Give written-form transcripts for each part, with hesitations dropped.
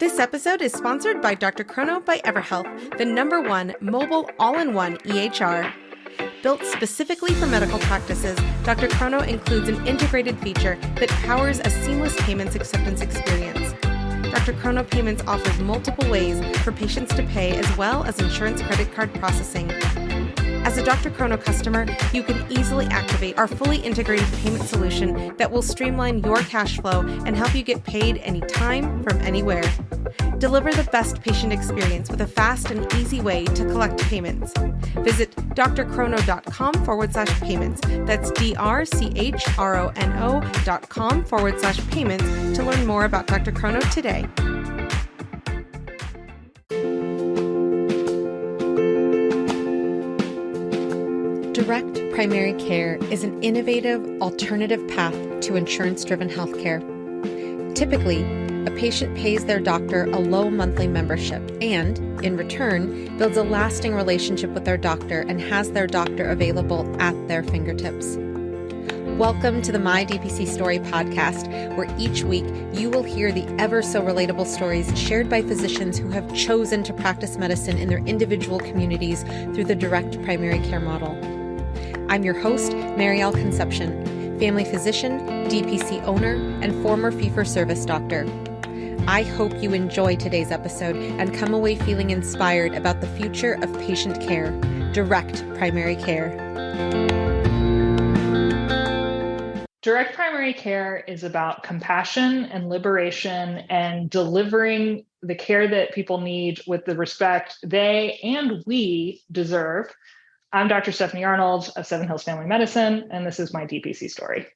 This episode is sponsored by Dr. Chrono by EverHealth, the #1 mobile all-in-one EHR. Built specifically for medical practices, Dr. Chrono includes an integrated feature that powers a seamless payments acceptance experience. Dr. Chrono Payments offers multiple ways for patients to pay as well as insurance credit card processing. As a Dr. Chrono customer, you can easily activate our fully integrated payment solution that will streamline your cash flow and help you get paid anytime from anywhere. Deliver the best patient experience with a fast and easy way to collect payments. Visit drchrono.com/payments. That's drchrono.com/payments to learn more about Dr. Chrono today. Direct primary care is an innovative, alternative path to insurance-driven healthcare. Typically, a patient pays their doctor a low monthly membership and, in return, builds a lasting relationship with their doctor and has their doctor available at their fingertips. Welcome to the My DPC Story podcast, where each week you will hear the ever-so-relatable stories shared by physicians who have chosen to practice medicine in their individual communities through the direct primary care model. I'm your host, Marielle Concepcion, family physician, DPC owner, and former fee-for-service doctor. I hope you enjoy today's episode and come away feeling inspired about the future of patient care, direct primary care. Direct primary care is about compassion and liberation and delivering the care that people need with the respect they and we deserve. I'm Dr. Stephanie Arnold of Seven Hills Family Medicine, and this is my DPC story.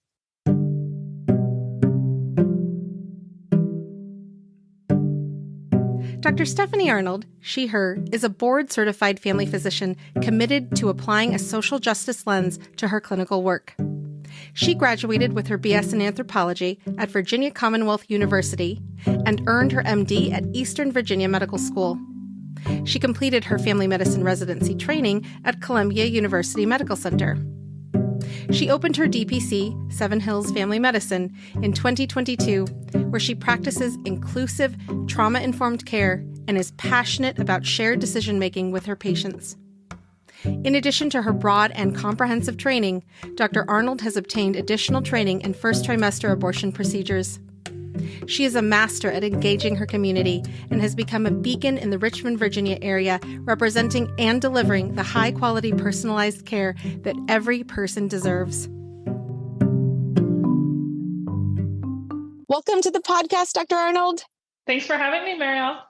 Dr. Stephanie Arnold, she, her, is a board-certified family physician committed to applying a social justice lens to her clinical work. She graduated with her BS in anthropology at Virginia Commonwealth University and earned her MD at Eastern Virginia Medical School. She completed her family medicine residency training at Columbia University Medical Center. She opened her DPC, Seven Hills Family Medicine, in 2022, where she practices inclusive, trauma-informed care and is passionate about shared decision-making with her patients. In addition to her broad and comprehensive training, Dr. Arnold has obtained additional training in first-trimester abortion procedures. She is a master at engaging her community and has become a beacon in the Richmond, Virginia area, representing and delivering the high-quality personalized care that every person deserves. Welcome to the podcast, Dr. Arnold. Thanks for having me, Marielle.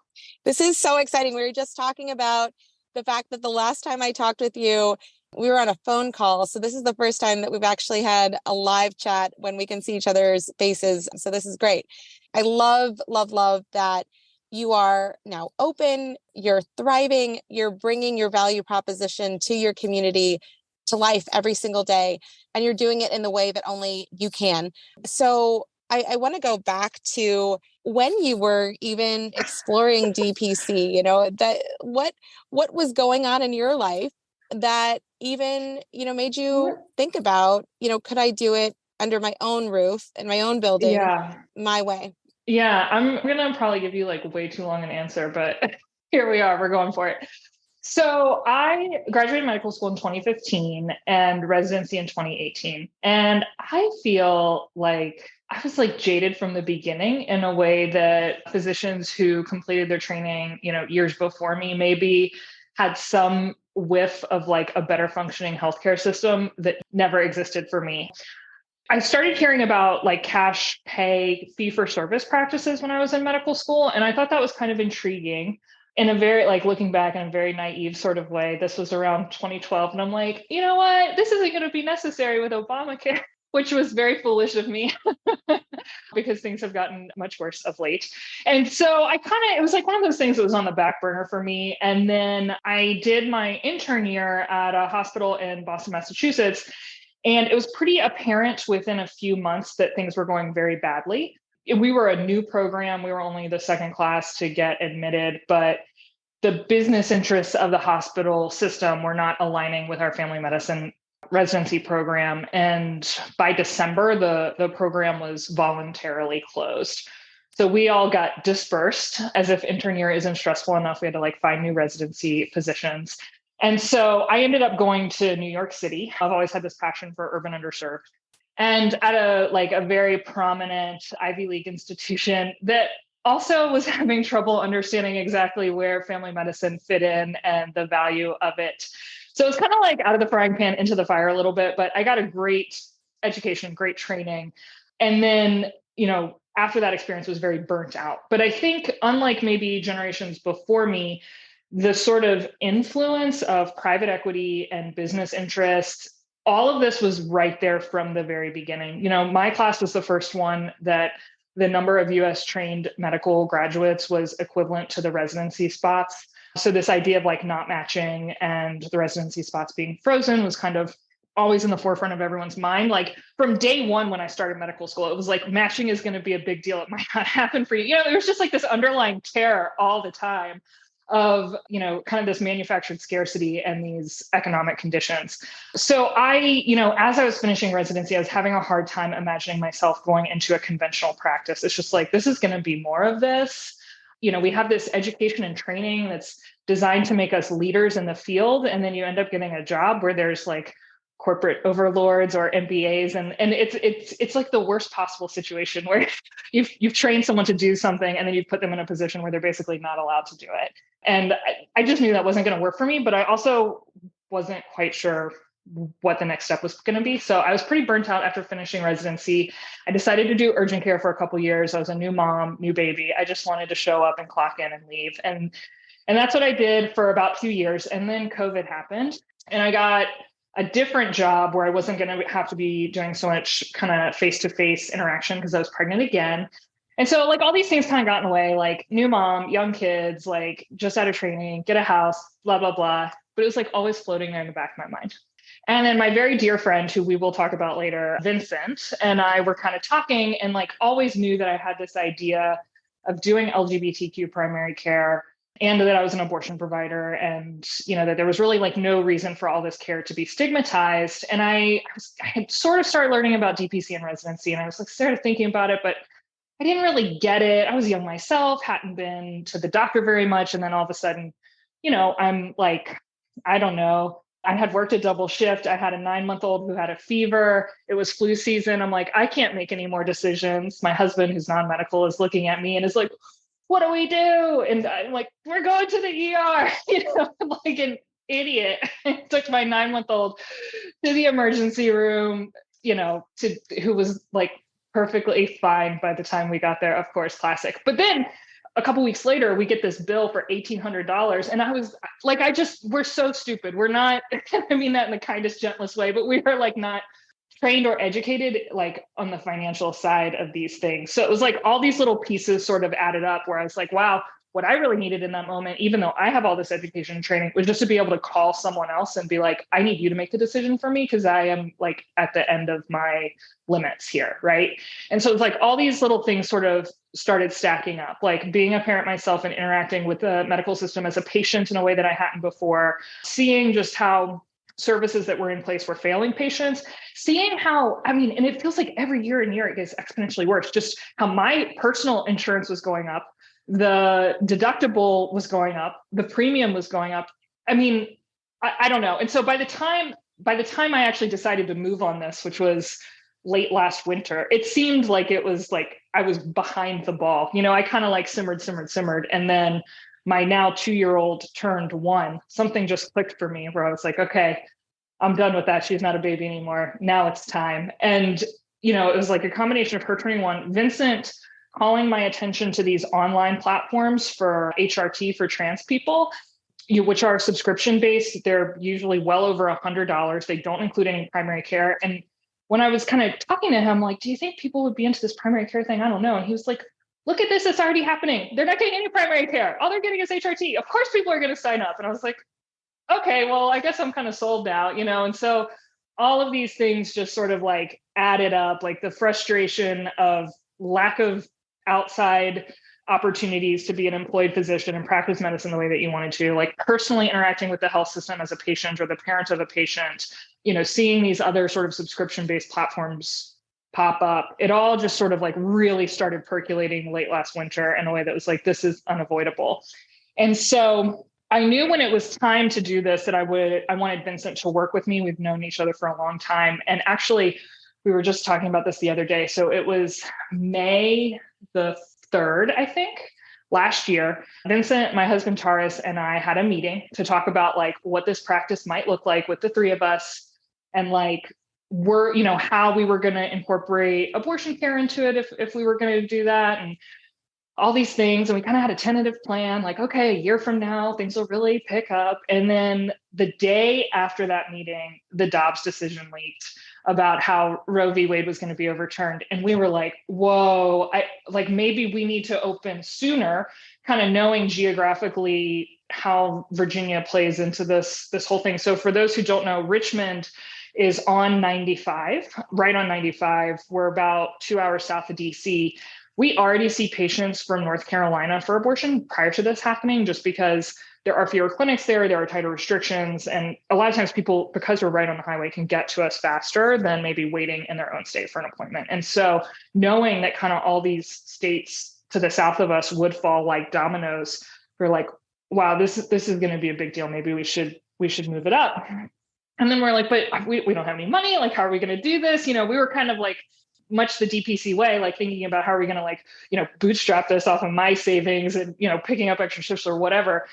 This is so exciting. We were just talking about the fact that the last time I talked with you, we were on a phone call. So this is the first time that we've actually had a live chat when we can see each other's faces. So this is great. I love that you are now open, you're thriving, you're bringing your value proposition to your community to life every single day, and you're doing it in the way that only you can. So I want to go back to when you were even exploring DPC, that what was going on in your life that even, made you think about, could I do it under my own roof in my own building, my way? Yeah, I'm going to probably give you way too long an answer, but here we are, we're going for it. So I graduated medical school in 2015 and residency in 2018. And I feel like I was jaded from the beginning in a way that physicians who completed their training, years before me maybe had some whiff of a better functioning healthcare system that never existed for me. I started hearing about cash pay fee for service practices when I was in medical school. And I thought that was kind of intriguing in a very, looking back in a very naive sort of way. This was around 2012. And I'm like, you know what? This isn't going to be necessary with Obamacare, which was very foolish of me because things have gotten much worse of late. And so it was one of those things that was on the back burner for me. And then I did my intern year at a hospital in Boston, Massachusetts. And it was pretty apparent within a few months that things were going very badly. We were a new program. We were only the second class to get admitted, but the business interests of the hospital system were not aligning with our family medicine residency program. And by December, the program was voluntarily closed. So we all got dispersed as if intern year isn't stressful enough. We had to like find new residency positions. And so I ended up going to New York City. I've always had this passion for urban underserved. And at a very prominent Ivy League institution that also was having trouble understanding exactly where family medicine fit in and the value of it. So it's kind of like out of the frying pan into the fire a little bit, but I got a great education, great training. And then, after that experience was very burnt out. But I think unlike maybe generations before me, the sort of influence of private equity and business interests, all of this was right there from the very beginning. My class was the first one that the number of US trained medical graduates was equivalent to the residency spots. So this idea of like not matching and the residency spots being frozen was kind of always in the forefront of everyone's mind. Like from day one, when I started medical school, it was like matching is going to be a big deal. It might not happen for you. There was just like this underlying terror all the time of, kind of this manufactured scarcity and these economic conditions. So as I was finishing residency, I was having a hard time imagining myself going into a conventional practice. It's just like, this is going to be more of this. We have this education and training that's designed to make us leaders in the field. And then you end up getting a job where there's like corporate overlords or MBAs. And it's like the worst possible situation where you've trained someone to do something and then you put them in a position where they're basically not allowed to do it. And I just knew that wasn't going to work for me, but I also wasn't quite sure what the next step was going to be. So I was pretty burnt out after finishing residency. I decided to do urgent care for a couple of years. I was a new mom, new baby. I just wanted to show up and clock in and leave. And that's what I did for about 2 years. And then COVID happened and I got a different job where I wasn't going to have to be doing so much kind of face-to-face interaction because I was pregnant again. And so like all these things kind of got in the way, like new mom, young kids, like just out of training, get a house, blah, blah, blah. But it was like always floating there in the back of my mind. And then my very dear friend, who we will talk about later, Vincent, and I were kind of talking and like always knew that I had this idea of doing LGBTQ primary care and that I was an abortion provider and, that there was really like no reason for all this care to be stigmatized. And I had sort of started learning about DPC in residency and I was like started thinking about it, but I didn't really get it. I was young myself, hadn't been to the doctor very much. And then all of a sudden, I'm like, I don't know. I had worked a double shift. I had a 9-month-old who had a fever. It was flu season. I'm like, I can't make any more decisions. My husband, who's non-medical, is looking at me and is like, what do we do? And I'm like, we're going to the ER, I'm like an idiot. I took my 9-month-old to the emergency room, who was like perfectly fine by the time we got there, of course, classic. But then a couple weeks later, we get this bill for $1,800. And I was like, we're so stupid. We're not, I mean that in the kindest, gentlest way, but we are like not trained or educated like on the financial side of these things. So it was like all these little pieces sort of added up where I was like, wow, what I really needed in that moment, even though I have all this education and training, was just to be able to call someone else and be like, I need you to make the decision for me because I am like at the end of my limits here, right? And so it's like all these little things sort of started stacking up, like being a parent myself and interacting with the medical system as a patient in a way that I hadn't before, seeing just how services that were in place were failing patients, seeing how, and it feels like every year and year it gets exponentially worse, just how my personal insurance was going up, the deductible was going up, the premium was going up. I don't know. And so by the time I actually decided to move on this, which was late last winter, it seemed like it was like I was behind the ball. I kind of like simmered. And then my now 2-year-old turned 1, something just clicked for me where I was like, okay, I'm done with that. She's not a baby anymore. Now it's time. And, it was like a combination of her turning 1, Vincent calling my attention to these online platforms for HRT for trans people, which are subscription based. They're usually well over $100. They don't include any primary care. And when I was kind of talking to him, like, do you think people would be into this primary care thing? I don't know. And he was like, look at this, it's already happening. They're not getting any primary care. All they're getting is HRT. Of course people are going to sign up. And I was like, okay, well, I guess I'm kind of sold now, And so all of these things just sort of like added up, like the frustration of lack of outside opportunities to be an employed physician and practice medicine the way that you wanted to, like personally interacting with the health system as a patient or the parent of a patient, seeing these other sort of subscription-based platforms pop up. It all just sort of like really started percolating late last winter in a way that was like, this is unavoidable. And so I knew when it was time to do this that I wanted Vincent to work with me. We've known each other for a long time. And actually, we were just talking about this the other day. So it was May the 3rd, I think, last year. Vincent, my husband Taurus, and I had a meeting to talk about like what this practice might look like with the three of us, and like how we were going to incorporate abortion care into it if we were going to do that, and all these things. And we kind of had a tentative plan, like, okay, a year from now, things will really pick up. And then the day after that meeting, the Dobbs decision leaked about how Roe v. Wade was going to be overturned. And we were like, whoa, maybe we need to open sooner, kind of knowing geographically how Virginia plays into this whole thing. So for those who don't know, Richmond is on 95, right on 95. We're about 2 hours south of DC. We already see patients from North Carolina for abortion prior to this happening, just because there are fewer clinics there are tighter restrictions. And a lot of times people, because we're right on the highway, can get to us faster than maybe waiting in their own state for an appointment. And so knowing that kind of all these states to the south of us would fall like dominoes, we're like, wow, this is going to be a big deal. Maybe we should move it up. And then we're like, but we don't have any money. Like, how are we going to do this? We were kind of like, much the DPC way, like thinking about how are we going to like, bootstrap this off of my savings and, picking up extra shifts or whatever.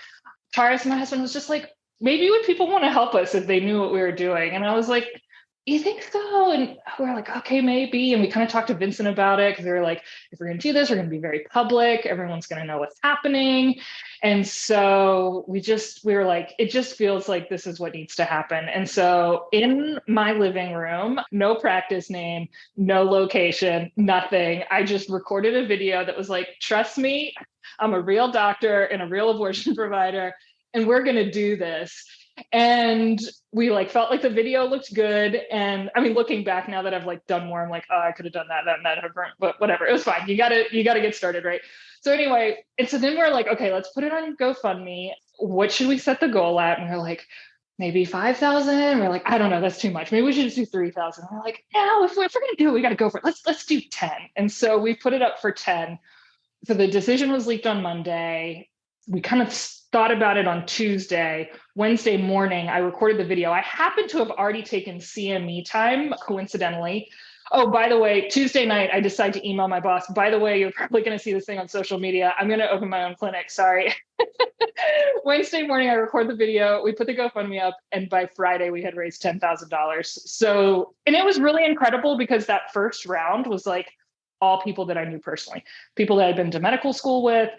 Taurus, my husband, was just like, maybe would people want to help us if they knew what we were doing? And I was like, you think so? And we were like, okay, maybe. And we kind of talked to Vincent about it, because they were like, if we're going to do this, we're going to be very public. Everyone's going to know what's happening. And so we were like, it just feels like this is what needs to happen. And so in my living room, no practice name, no location, nothing. I just recorded a video that was like, trust me, I'm a real doctor and a real abortion provider, and we're going to do this. And we like felt like the video looked good. And I mean, looking back now that I've like done more, I'm like, oh, I could have done that, but whatever. It was fine. You gotta get started, right? So anyway, and so then we're like, okay, let's put it on GoFundMe. What should we set the goal at? And we're like, maybe 5,000. We're like, I don't know, that's too much. Maybe we should just do 3,000. We're like, no, if we're gonna do it, we got to go for it. Let's do 10. And so we put it up for 10. So the decision was leaked on Monday. We kind of thought about it on Tuesday. Wednesday morning, I recorded the video. I happened to have already taken CME time, coincidentally. Oh, by the way, Tuesday night, I decided to email my boss. By the way, you're probably going to see this thing on social media. I'm going to open my own clinic. Sorry. Wednesday morning, I record the video. We put the GoFundMe up. And by Friday, we had raised $10,000. So, and it was really incredible, because that first round was like all people that I knew personally, people that I'd been to medical school with,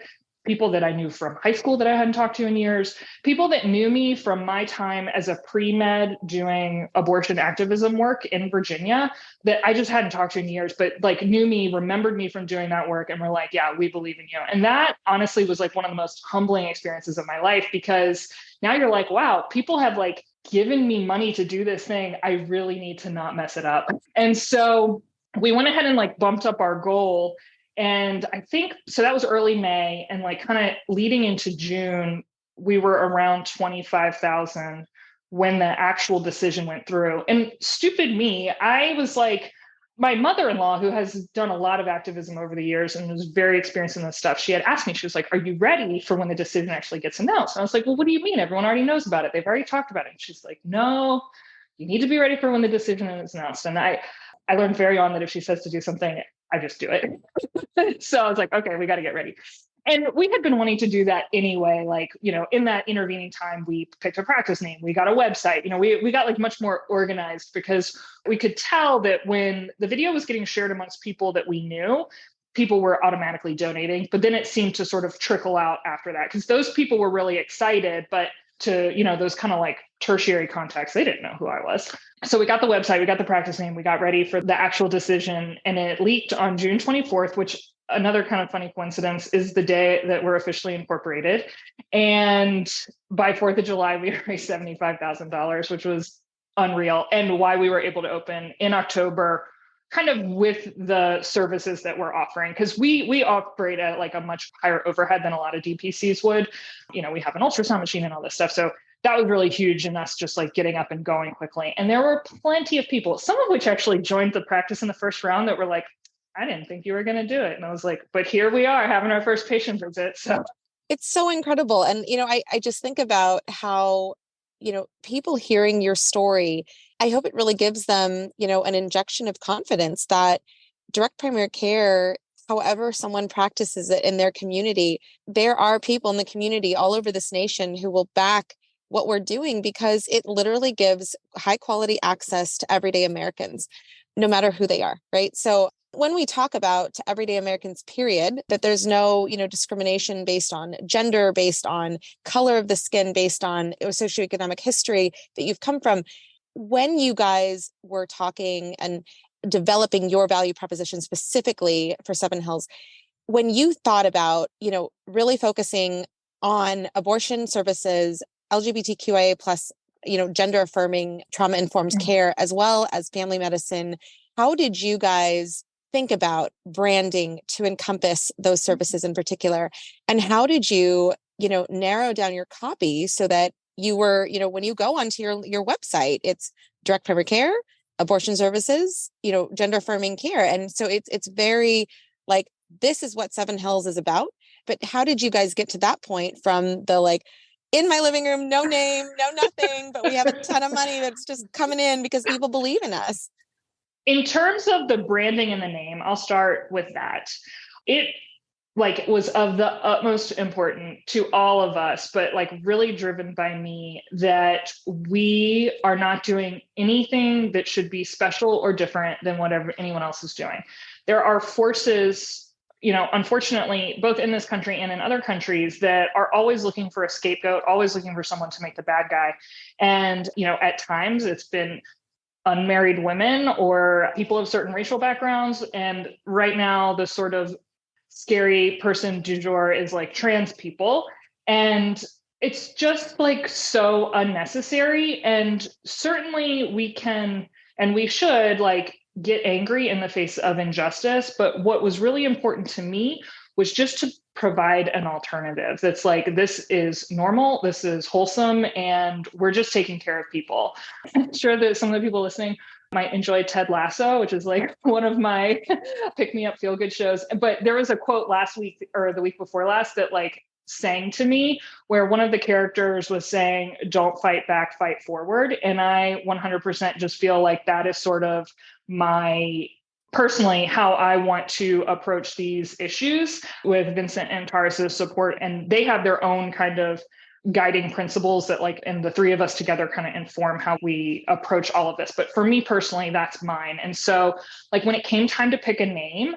people that I knew from high school that I hadn't talked to in years, people that knew me from my time as a pre-med doing abortion activism work in Virginia that I just hadn't talked to in years, but like knew me, remembered me from doing that work, and were like, yeah, we believe in you. And that honestly was like one of the most humbling experiences of my life, because now you're like, wow, people have like given me money to do this thing. I really need to not mess it up. And so we went ahead and like bumped up our goal. And I think, so that was early May, and like kind of leading into June, we were around 25,000 when the actual decision went through. And stupid me, I was like, my mother-in-law, who has done a lot of activism over the years and was very experienced in this stuff, she had asked me, she was like, are you ready for when the decision actually gets announced? And I was like, well, what do you mean? Everyone already knows about it. They've already talked about it. And she's like, no, you need to be ready for when the decision is announced. And I learned very on that if she says to do something, I just do it. So I was like, okay, we got to get ready. And we had been wanting to do that anyway. Like, in that intervening time, we picked a practice name, we got a website, we got like much more organized, because we could tell that when the video was getting shared amongst people that we knew, people were automatically donating, but then it seemed to sort of trickle out after that, because those people were really excited, but to, those kind of like tertiary contacts, they didn't know who I was. So we got the website, we got the practice name, we got ready for the actual decision, and it leaked on June 24th, which, another kind of funny coincidence, is the day that we're officially incorporated. And by 4th of July, we raised $75,000, which was unreal, and why we were able to open in October, kind of with the services that we're offering, because we operate at like a much higher overhead than a lot of DPCs would. We have an ultrasound machine and all this stuff. So that was really huge in us just like getting up and going quickly. And there were plenty of people, some of which actually joined the practice in the first round, that were like, I didn't think you were going to do it. And I was like, but here we are having our first patient visit. So it's so incredible. And, I just think about how, people hearing your story, I hope it really gives them, an injection of confidence that direct primary care, however someone practices it in their community, there are people in the community all over this nation who will back what we're doing because it literally gives high quality access to everyday Americans, no matter who they are, right? So when we talk about to everyday Americans, period, that there's no, discrimination based on gender, based on color of the skin, based on socioeconomic history that you've come from. When you guys were talking and developing your value proposition specifically for Seven Hills, when you thought about, really focusing on abortion services, LGBTQIA plus, gender affirming, trauma informed care, as well as family medicine, how did you guys think about branding to encompass those services in particular? And how did you, narrow down your copy so that you were, when you go onto your website, it's direct primary care, abortion services, gender affirming care. And so it's very like, this is what Seven Hills is about. But how did you guys get to that point from the like, in my living room, no name, no nothing, but we have a ton of money that's just coming in because people believe in us? In terms of the branding and the name, I'll start with that. It was of the utmost importance to all of us, but really driven by me, that we are not doing anything that should be special or different than whatever anyone else is doing. There are forces, unfortunately, both in this country and in other countries, that are always looking for a scapegoat, always looking for someone to make the bad guy. And, at times it's been unmarried women or people of certain racial backgrounds. And right now, the sort of scary person du jour is trans people. And it's just so unnecessary. And certainly we can, and we should get angry in the face of injustice. But what was really important to me was just to provide an alternative that's this is normal, this is wholesome, and we're just taking care of people. I'm sure that some of the people listening might enjoy Ted Lasso, which is one of my pick-me-up feel-good shows. But there was a quote last week or the week before last that sang to me, where one of the characters was saying, don't fight back, fight forward. And I 100% just feel like that is sort of personally how I want to approach these issues with Vincent and Taurus's support. And they have their own kind of guiding principles that and the three of us together kind of inform how we approach all of this. But for me personally, that's mine. And so when it came time to pick a name,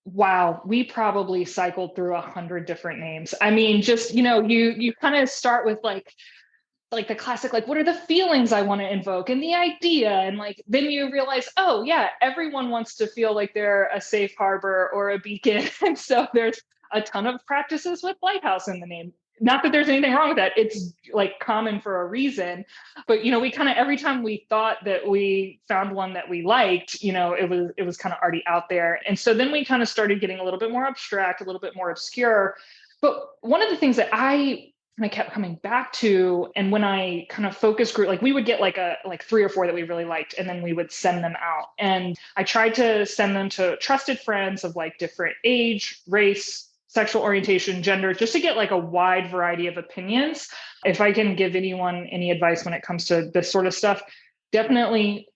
wow, we probably cycled through 100 different names. I mean, just, you kind of start with the classic, what are the feelings I want to invoke and the idea. And then you realize, oh yeah, everyone wants to feel like they're a safe harbor or a beacon. And so there's a ton of practices with lighthouse in the name. Not that there's anything wrong with that. It's common for a reason, but we kind of, every time we thought that we found one that we liked, it was kind of already out there. And so then we kind of started getting a little bit more abstract, a little bit more obscure. But one of the things that I kept coming back to, and when I kind of focus group, we would get three or four that we really liked, and then we would send them out. And I tried to send them to trusted friends of different age, race, sexual orientation, gender, just to get a wide variety of opinions. If I can give anyone any advice when it comes to this sort of stuff, definitely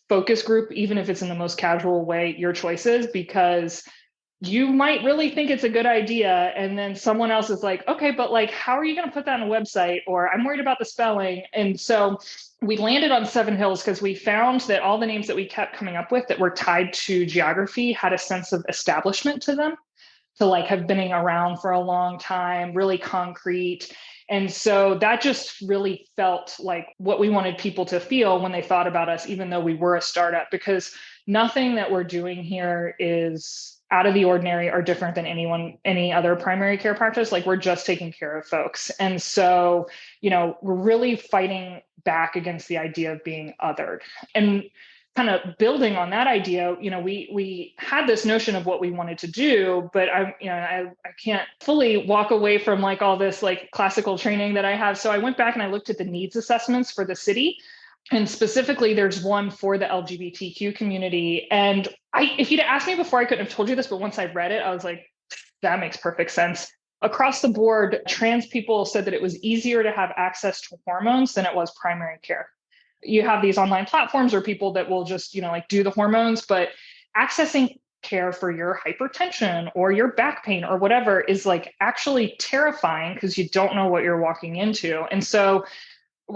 focus group, even if it's in the most casual way, your choices, because you might really think it's a good idea. And then someone else is okay, but how are you going to put that on a website? Or I'm worried about the spelling. And so we landed on Seven Hills because we found that all the names that we kept coming up with that were tied to geography had a sense of establishment to them, to have been around for a long time, really concrete. And so that just really felt like what we wanted people to feel when they thought about us, even though we were a startup, because nothing that we're doing here is out of the ordinary or different than any other primary care practice. We're just taking care of folks. And so, we're really fighting back against the idea of being othered. And kind of building on that idea, we had this notion of what we wanted to do, but I can't fully walk away from like all this like classical training that I have. So I went back and I looked at the needs assessments for the city. And specifically, there's one for the LGBTQ community. And if you'd asked me before, I couldn't have told you this, but once I read it, I was like, that makes perfect sense. Across the board, trans people said that it was easier to have access to hormones than it was primary care. You have these online platforms or people that will just, like do the hormones, but accessing care for your hypertension or your back pain or whatever is like actually terrifying because you don't know what you're walking into. And so,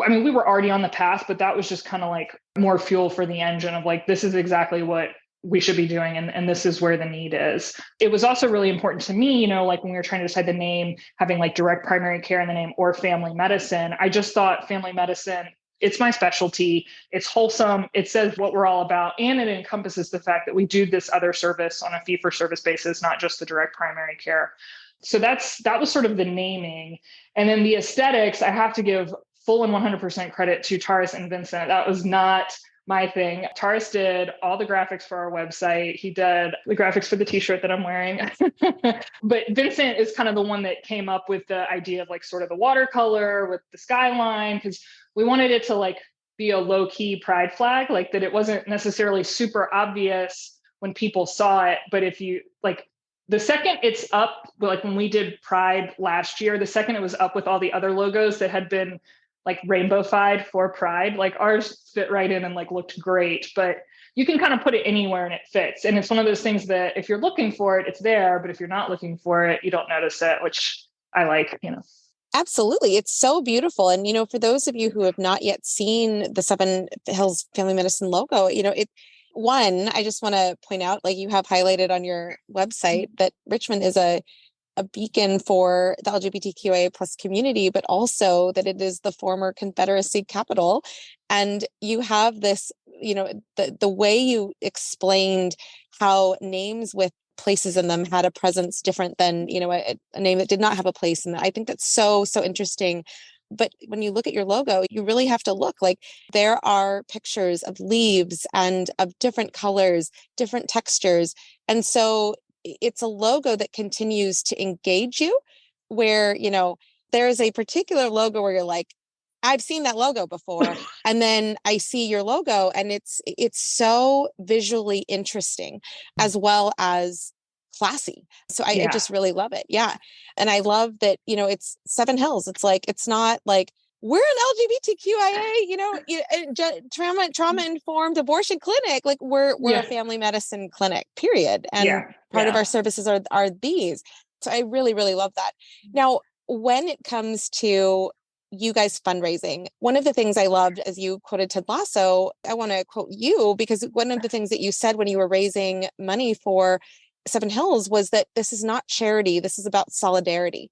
I mean, we were already on the path, but that was just kind of like more fuel for the engine of like, this is exactly what we should be doing. And this is where the need is. It was also really important to me, like when we were trying to decide the name, having like direct primary care in the name or family medicine. I just thought family medicine, it's my specialty. It's wholesome. It says what we're all about. And it encompasses the fact that we do this other service on a fee-for-service basis, not just the direct primary care. So that was sort of the naming. And then the aesthetics, I have to give full and 100% credit to Taurus and Vincent. That was not my thing. Taurus did all the graphics for our website. He did the graphics for the t-shirt that I'm wearing. But Vincent is kind of the one that came up with the idea of like sort of the watercolor with the skyline, because we wanted it to like be a low-key pride flag, like that it wasn't necessarily super obvious when people saw it. But if you like, the second it's up, like when we did Pride last year, the second it was up with all the other logos that had been like rainbow-fied for Pride, like ours fit right in and like looked great, but you can kind of put it anywhere and it fits. And it's one of those things that if you're looking for it, it's there, but if you're not looking for it, you don't notice it, which I like, Absolutely. It's so beautiful. And, for those of you who have not yet seen the Seven Hills Family Medicine logo, I just want to point out, like you have highlighted on your website, that Richmond is a beacon for the LGBTQIA plus community, but also that it is the former Confederacy capital. And you have this, the way you explained how names with places in them had a presence different than, a name that did not have a place in that. I think that's so interesting. But when you look at your logo, you really have to look like there are pictures of leaves and of different colors, different textures. And so it's a logo that continues to engage you where, there's a particular logo where you're like, I've seen that logo before. And then I see your logo and it's so visually interesting as well as classy. So I just really love it. Yeah. And I love that, it's Seven Hills. It's like, it's not like we're an LGBTQIA, trauma-informed abortion clinic. Like we're a family medicine clinic, period. And part of our services are these. So I really, really love that. Now, when it comes to you guys fundraising, one of the things I loved, as you quoted Ted Lasso, I want to quote you, because one of the things that you said when you were raising money for Seven Hills was that this is not charity. This is about solidarity.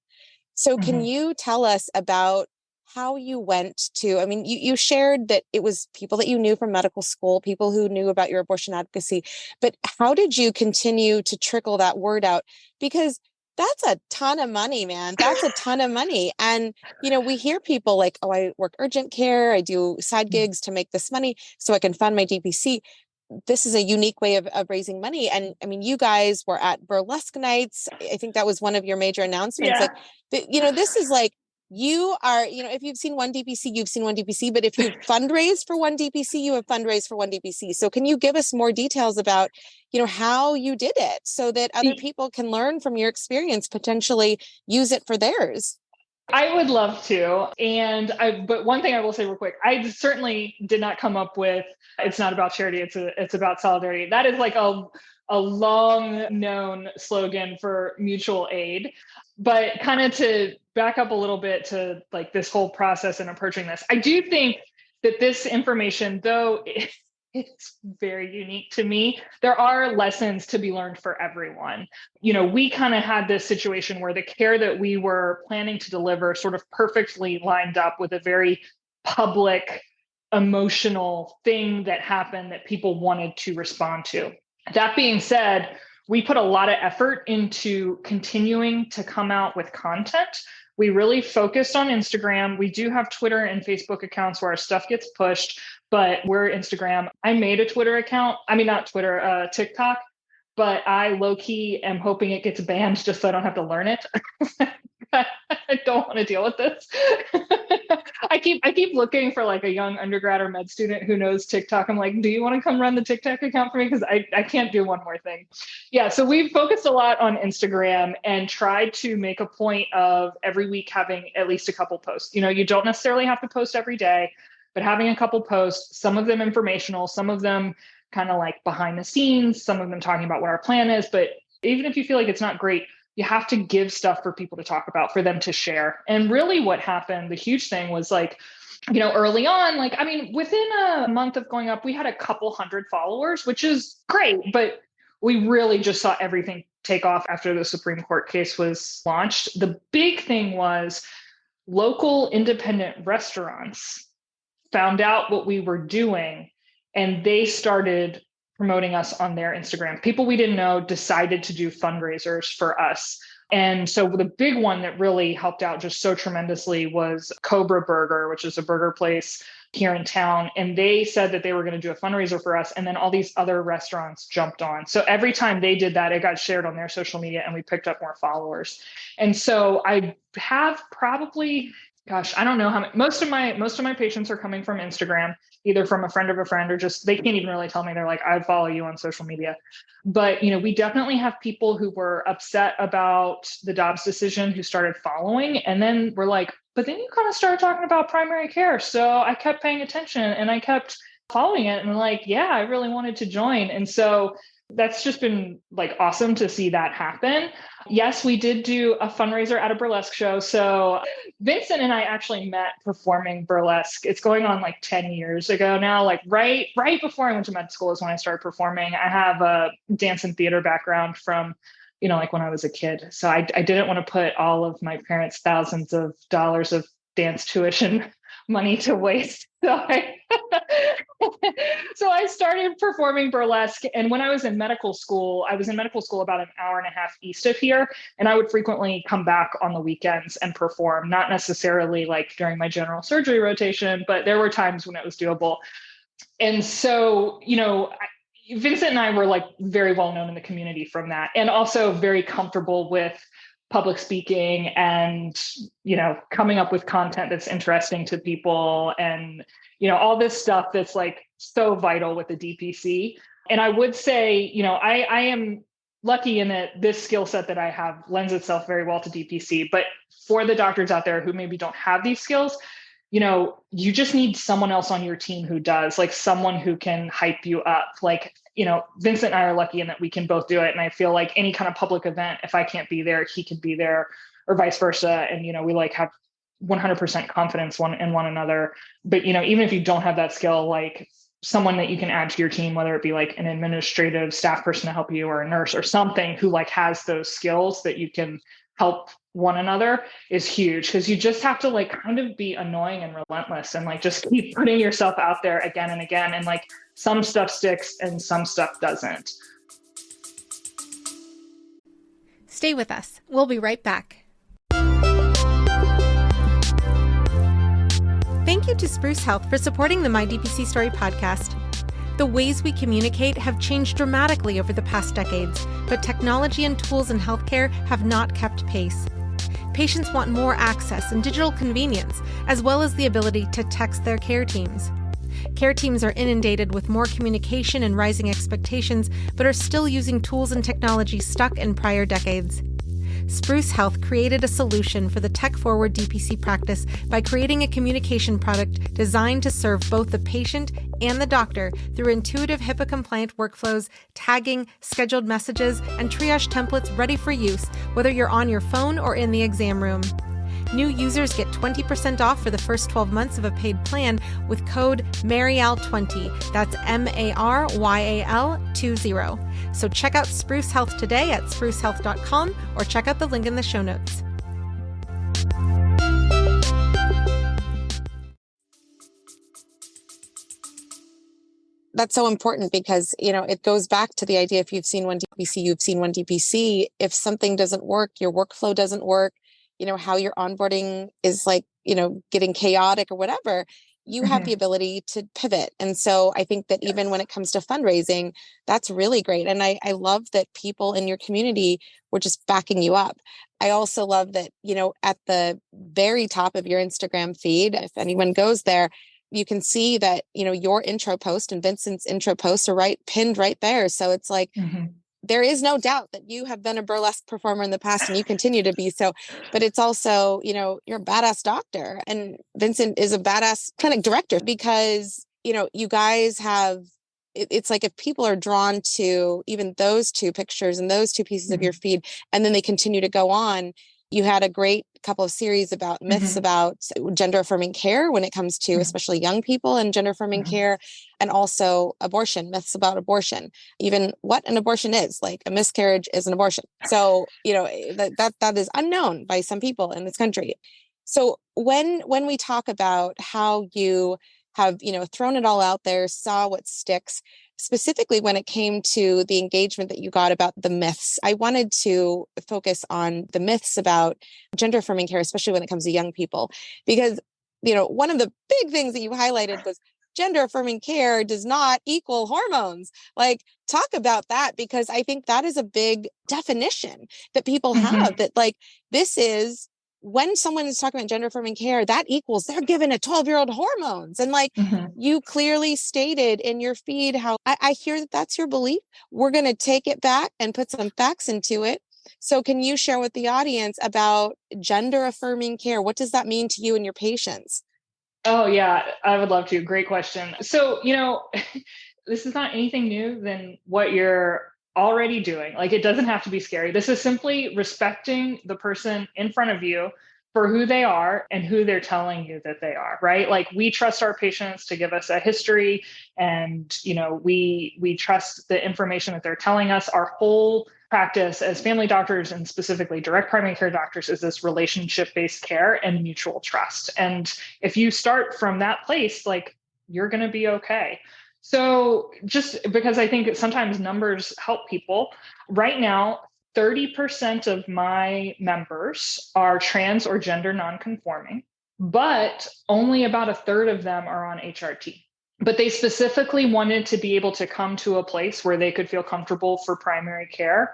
So can you tell us about how you went to, you shared that it was people that you knew from medical school, people who knew about your abortion advocacy, but how did you continue to trickle that word out? Because that's a ton of money, man. That's a ton of money. And, we hear people like, oh, I work urgent care. I do side gigs to make this money so I can fund my DPC. This is a unique way of raising money. And you guys were at burlesque nights. I think that was one of your major announcements. Yeah. Like, this is like, you are, if you've seen one DPC, you've seen one DPC, but if you've fundraised for one DPC, you have fundraised for one DPC. So can you give us more details about, how you did it so that other people can learn from your experience, potentially use it for theirs? I would love to. But one thing I will say real quick, I certainly did not come up with, it's not about charity, it's about solidarity. That is like a long known slogan for mutual aid. But kind of to back up a little bit to like this whole process and approaching this, I do think that this information, though it's very unique to me, there are lessons to be learned for everyone. We kind of had this situation where the care that we were planning to deliver sort of perfectly lined up with a very public, emotional thing that happened that people wanted to respond to. That being said, we put a lot of effort into continuing to come out with content We really focused on Instagram. We do have Twitter and Facebook accounts where our stuff gets pushed, but we're Instagram. I made a Twitter account. I mean, not Twitter, TikTok, but I low key am hoping it gets banned just so I don't have to learn it. I don't want to deal with this. I keep looking for like a young undergrad or med student who knows TikTok. I'm like, do you want to come run the TikTok account for me? Because I can't do one more thing. Yeah, so we've focused a lot on Instagram and tried to make a point of every week having at least a couple posts. You don't necessarily have to post every day, but having a couple posts, some of them informational, some of them kind of like behind the scenes, some of them talking about what our plan is. But even if you feel like it's not great, you have to give stuff for people to talk about, for them to share. And really what happened, the huge thing was like, early on, within a month of going up, we had a couple hundred followers, which is great. But we really just saw everything take off after the Supreme Court case was launched. The big thing was local independent restaurants found out what we were doing, and they started promoting us on their Instagram. People we didn't know decided to do fundraisers for us. And so the big one that really helped out just so tremendously was Cobra Burger, which is a burger place here in town. And they said that they were going to do a fundraiser for us. And then all these other restaurants jumped on. So every time they did that, it got shared on their social media and we picked up more followers. And so I have probably, I don't know how many, most of my patients are coming from Instagram, either from a friend of a friend or just, they can't even really tell me. They're like, I follow you on social media. But, we definitely have people who were upset about the Dobbs decision who started following. And then we're like, but then you kind of started talking about primary care. So I kept paying attention and I kept following it. And like, yeah, I really wanted to join. And so that's just been like awesome to see that happen. Yes, we did do a fundraiser at a burlesque show. So Vincent and I actually met performing burlesque. It's going on like 10 years ago now, like right before I went to med school is when I started performing. I have a dance and theater background from, like when I was a kid. So I didn't want to put all of my parents' thousands of dollars of dance tuition money to waste. So I started performing burlesque. And when I was in medical school, I was in medical school about an hour and a half east of here. And I would frequently come back on the weekends and perform, not necessarily like during my general surgery rotation, but there were times when it was doable. And so, Vincent and I were like very well known in the community from that, and also very comfortable with public speaking and, coming up with content that's interesting to people and, all this stuff that's like so vital with the DPC. And I would say, I am lucky in that this skill set that I have lends itself very well to DPC, but for the doctors out there who maybe don't have these skills, you just need someone else on your team who does, like someone who can hype you up. Like, Vincent and I are lucky in that we can both do it. And I feel like any kind of public event, if I can't be there, he can be there or vice versa. And, we like have 100% confidence in one another. But, even if you don't have that skill, like someone that you can add to your team, whether it be like an administrative staff person to help you or a nurse or something who like has those skills that you can help one another is huge, because you just have to like kind of be annoying and relentless and like just keep putting yourself out there again and again. And like some stuff sticks and some stuff doesn't. Stay with us. We'll be right back. Thank you to Spruce Health for supporting the My DPC Story podcast. The ways we communicate have changed dramatically over the past decades, but technology and tools in healthcare have not kept pace. Patients want more access and digital convenience, as well as the ability to text their care teams. Care teams are inundated with more communication and rising expectations, but are still using tools and technology stuck in prior decades. Spruce Health created a solution for the tech-forward DPC practice by creating a communication product designed to serve both the patient and the doctor through intuitive HIPAA-compliant workflows, tagging, scheduled messages, and triage templates ready for use, whether you're on your phone or in the exam room. New users get 20% off for the first 12 months of a paid plan with code MARYAL20. That's MARYAL20. So check out Spruce Health today at sprucehealth.com or check out the link in the show notes. That's so important because, it goes back to the idea, if you've seen one DPC, you've seen one DPC. If something doesn't work, your workflow doesn't work, how your onboarding is like, getting chaotic or whatever, you have the ability to pivot. And so I think that even when it comes to fundraising, that's really great. And I love that people in your community were just backing you up. I also love that, at the very top of your Instagram feed, if anyone goes there, you can see that, your intro post and Vincent's intro post are pinned right there. So it's like, there is no doubt that you have been a burlesque performer in the past and you continue to be so, but it's also, you're a badass doctor, and Vincent is a badass clinic director because, you guys have, it's like if people are drawn to even those two pictures and those two pieces of your feed, and then they continue to go on. You had a great couple of series about myths about gender affirming care when it comes to especially young people and gender affirming care, and also abortion, myths about abortion, even what an abortion is. Like a miscarriage is an abortion. So, that is unknown by some people in this country. So when we talk about how you have, thrown it all out there, saw what sticks, specifically when it came to the engagement that you got about the myths, I wanted to focus on the myths about gender affirming care, especially when it comes to young people, because, one of the big things that you highlighted was gender affirming care does not equal hormones. Like, talk about that, because I think that is a big definition that people have, that like, this is, when someone is talking about gender affirming care, that equals they're given a 12-year-old hormones. And like you clearly stated in your feed how I hear that that's your belief. We're going to take it back and put some facts into it. So can you share with the audience about gender affirming care? What does that mean to you and your patients? Oh, yeah, I would love to. Great question. So, this is not anything new than what you're already doing. Like, it doesn't have to be scary. This is simply respecting the person in front of you for who they are and who they're telling you that they are, right? Like, we trust our patients to give us a history, and, we trust the information that they're telling us. Our whole practice as family doctors, and specifically direct primary care doctors, is this relationship-based care and mutual trust. And if you start from that place, like, you're going to be okay. So just because I think sometimes numbers help people, right now, 30% of my members are trans or gender nonconforming, but only about a third of them are on HRT. But they specifically wanted to be able to come to a place where they could feel comfortable for primary care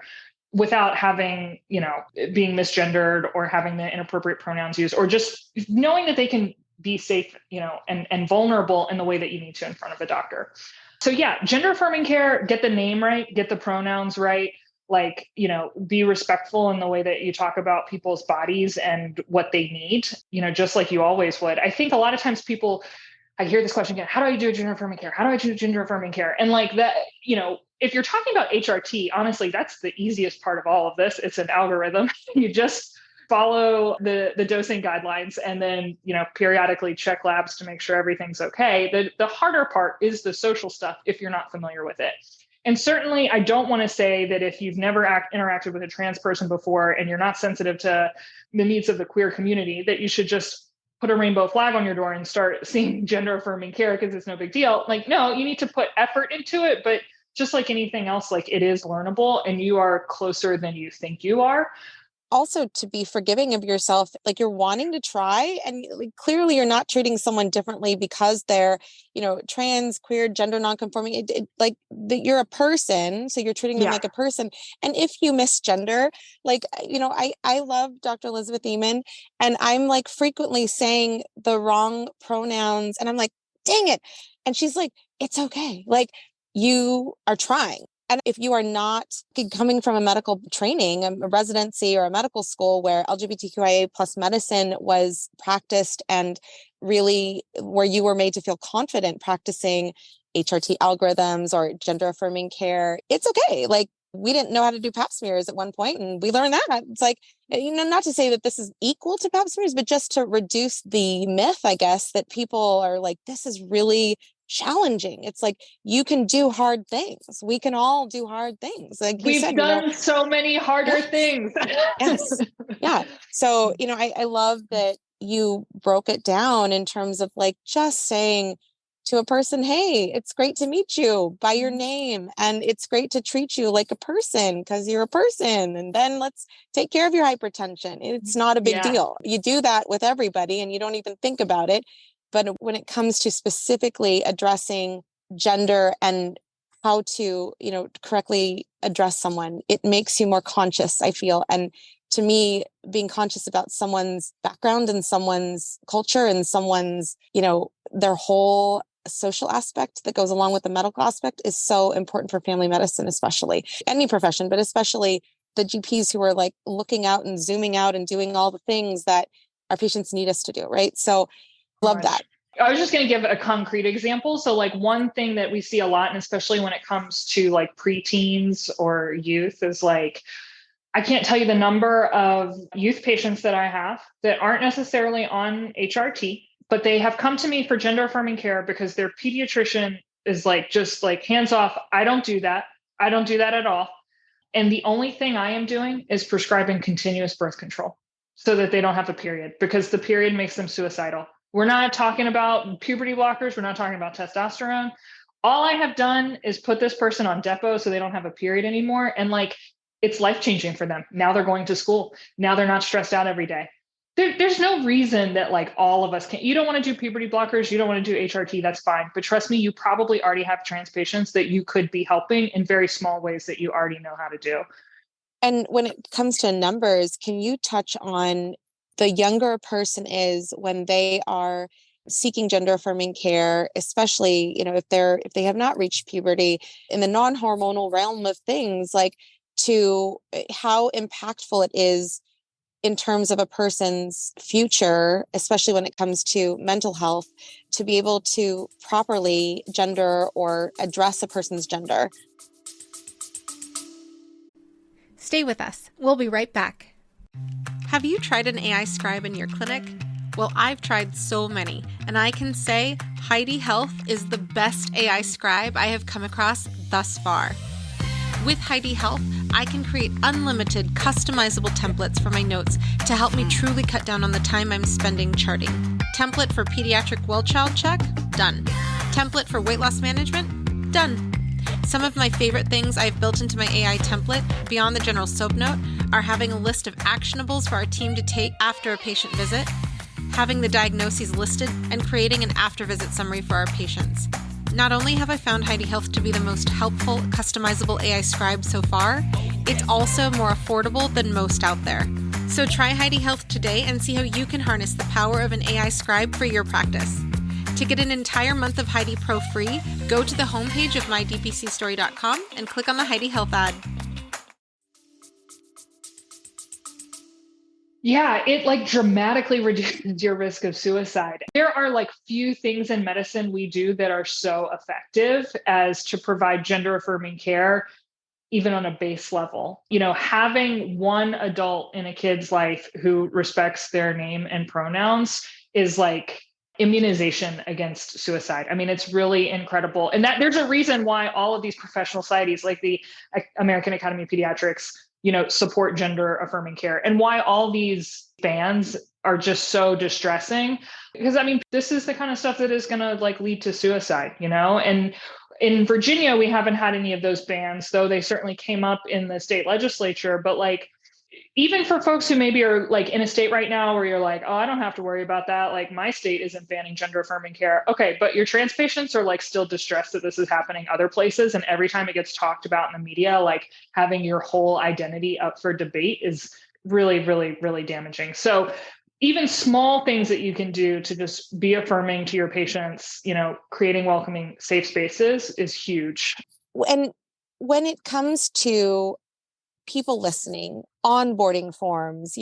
without having, being misgendered or having the inappropriate pronouns used, or just knowing that they can be safe, and vulnerable in the way that you need to in front of a doctor. So yeah, gender affirming care, get the name right, get the pronouns right, like, be respectful in the way that you talk about people's bodies and what they need, just like you always would. I think a lot of times I hear this question again, how do I do gender affirming care? How do I do gender affirming care? And like that, if you're talking about HRT, honestly, that's the easiest part of all of this. It's an algorithm. You just follow the dosing guidelines and then, periodically check labs to make sure everything's okay. The harder part is the social stuff if you're not familiar with it. And certainly I don't want to say that if you've never interacted with a trans person before and you're not sensitive to the needs of the queer community, that you should just put a rainbow flag on your door and start seeing gender affirming care because it's no big deal. Like, no, you need to put effort into it, but just like anything else, like, it is learnable and you are closer than you think you are. Also, to be forgiving of yourself, like, you're wanting to try, and like, clearly you're not treating someone differently because they're, trans, queer, gender nonconforming. You're a person, so you're treating them like a person. And if you misgender, like, I love Dr. Elizabeth Eamon, and I'm like frequently saying the wrong pronouns, and I'm like, dang it. And she's like, it's okay. Like, you are trying. And if you are not coming from a medical training, a residency or a medical school where LGBTQIA plus medicine was practiced, and really where you were made to feel confident practicing HRT algorithms or gender affirming care, it's okay. Like, we didn't know how to do pap smears at one point, and we learned that. It's like, not to say that this is equal to pap smears, but just to reduce the myth, I guess, that people are like, this is really challenging. It's like, you can do hard things. We can all do hard things. Like you We've said, done so many harder things. Yes. Yeah. So, I love that you broke it down in terms of like just saying, to a person, hey, it's great to meet you by your name. And it's great to treat you like a person because you're a person. And then let's take care of your hypertension. It's not a big deal. You do that with everybody and you don't even think about it. But when it comes to specifically addressing gender and how to, correctly address someone, it makes you more conscious, I feel. And to me, being conscious about someone's background and someone's culture and someone's, their whole social aspect that goes along with the medical aspect is so important for family medicine, especially any profession, but especially the GPs who are like looking out and zooming out and doing all the things that our patients need us to do. Right. So love that. I was just going to give a concrete example. So like one thing that we see a lot, and especially when it comes to like preteens or youth, is like, I can't tell you the number of youth patients that I have that aren't necessarily on HRT, but they have come to me for gender affirming care because their pediatrician is like, just like hands off. I don't do that. I don't do that at all. And the only thing I am doing is prescribing continuous birth control so that they don't have a period, because the period makes them suicidal. We're not talking about puberty blockers. We're not talking about testosterone. All I have done is put this person on depot so they don't have a period anymore. And like, it's life-changing for them. Now they're going to school. Now they're not stressed out every day. There's no reason that like all of us can. You don't want to do puberty blockers. You don't want to do HRT. That's fine. But trust me, you probably already have trans patients that you could be helping in very small ways that you already know how to do. And when it comes to numbers, can you touch on the younger a person is when they are seeking gender affirming care, especially, if they have not reached puberty, in the non-hormonal realm of things, like to how impactful it is in terms of a person's future, especially when it comes to mental health, to be able to properly gender or address a person's gender. Stay with us. We'll be right back. Have you tried an AI scribe in your clinic? Well, I've tried so many, and I can say Heidi Health is the best AI scribe I have come across thus far. With Heidi Health, I can create unlimited customizable templates for my notes to help me truly cut down on the time I'm spending charting. Template for pediatric well child check? Done. Template for weight loss management? Done. Some of my favorite things I've built into my AI template, beyond the general soap note, are having a list of actionables for our team to take after a patient visit, having the diagnoses listed, and creating an after-visit summary for our patients. Not only have I found Heidi Health to be the most helpful, customizable AI scribe so far, it's also more affordable than most out there. So try Heidi Health today and see how you can harness the power of an AI scribe for your practice. To get an entire month of Heidi Pro free, go to the homepage of mydpcstory.com and click on the Heidi Health ad. Yeah, it like dramatically reduces your risk of suicide. There are like few things in medicine we do that are so effective as to provide gender affirming care, even on a base level. Having one adult in a kid's life who respects their name and pronouns is like immunization against suicide. I mean, it's really incredible. And that there's a reason why all of these professional societies like the American Academy of Pediatrics, support gender affirming care, and why all these bans are just so distressing. Because I mean, this is the kind of stuff that is going to like lead to suicide, and in Virginia, we haven't had any of those bans, though they certainly came up in the state legislature. But like, even for folks who maybe are like in a state right now where you're like, oh, I don't have to worry about that. Like my state isn't banning gender affirming care. Okay, but your trans patients are like still distressed that this is happening other places. And every time it gets talked about in the media, like having your whole identity up for debate is really, really, really damaging. So even small things that you can do to just be affirming to your patients, creating welcoming, safe spaces is huge. And when it comes to people listening, onboarding forms,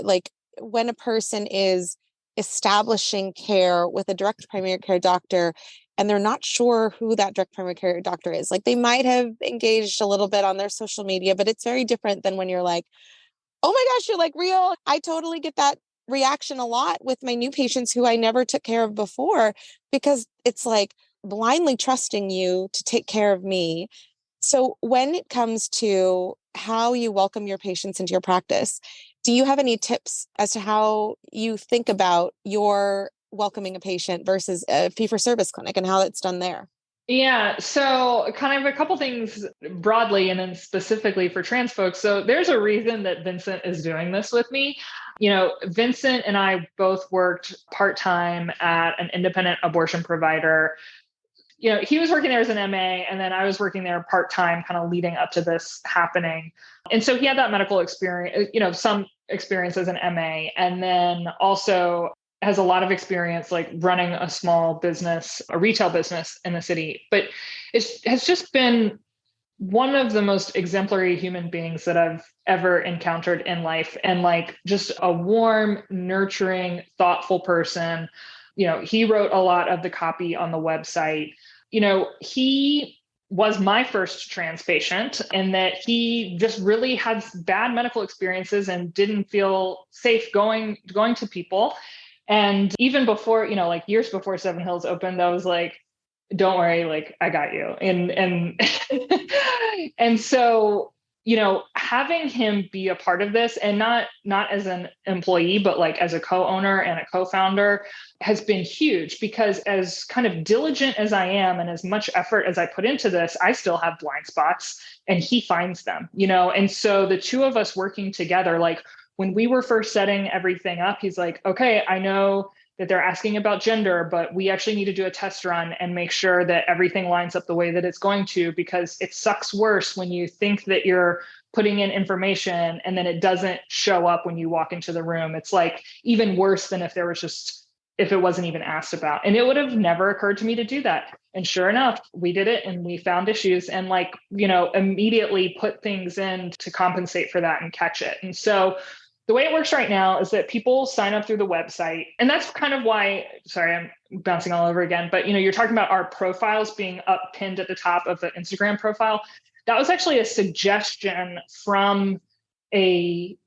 like when a person is establishing care with a direct primary care doctor and they're not sure who that direct primary care doctor is, like they might have engaged a little bit on their social media, but it's very different than when you're like, oh my gosh, you're like real. I totally get that reaction a lot with my new patients who I never took care of before, because it's like blindly trusting you to take care of me. So when it comes to how you welcome your patients into your practice, do you have any tips as to how you think about your welcoming a patient versus a fee-for-service clinic and how it's done there? Yeah. So kind of a couple things broadly and then specifically for trans folks. So there's a reason that Vincent is doing this with me. Vincent and I both worked part-time at an independent abortion provider. He was working there as an MA, and then I was working there part-time kind of leading up to this happening. And so he had that medical experience, some experience as an MA, and then also has a lot of experience like running a small business, a retail business in the city. But it has just been one of the most exemplary human beings that I've ever encountered in life, and like just a warm, nurturing, thoughtful person. He wrote a lot of the copy on the website. He was my first trans patient, and that he just really had bad medical experiences and didn't feel safe going to people. And even before, like years before Seven Hills opened, I was like, don't worry, like I got you. And and so, having him be a part of this, and not as an employee, but like as a co-owner and a co-founder, has been huge, because as kind of diligent as I am and as much effort as I put into this, I still have blind spots, and he finds them, and so the two of us working together, like when we were first setting everything up, he's like, okay, I know that they're asking about gender, but we actually need to do a test run and make sure that everything lines up the way that it's going to, because it sucks worse when you think that you're putting in information and then it doesn't show up when you walk into the room. It's like even worse than if it wasn't even asked about. And it would have never occurred to me to do that. And sure enough, we did it, and we found issues and immediately put things in to compensate for that and catch it. And so the way it works right now is that people sign up through the website. And that's kind of why, sorry, I'm bouncing all over again, but you're talking about our profiles being pinned at the top of the Instagram profile. That was actually a suggestion from a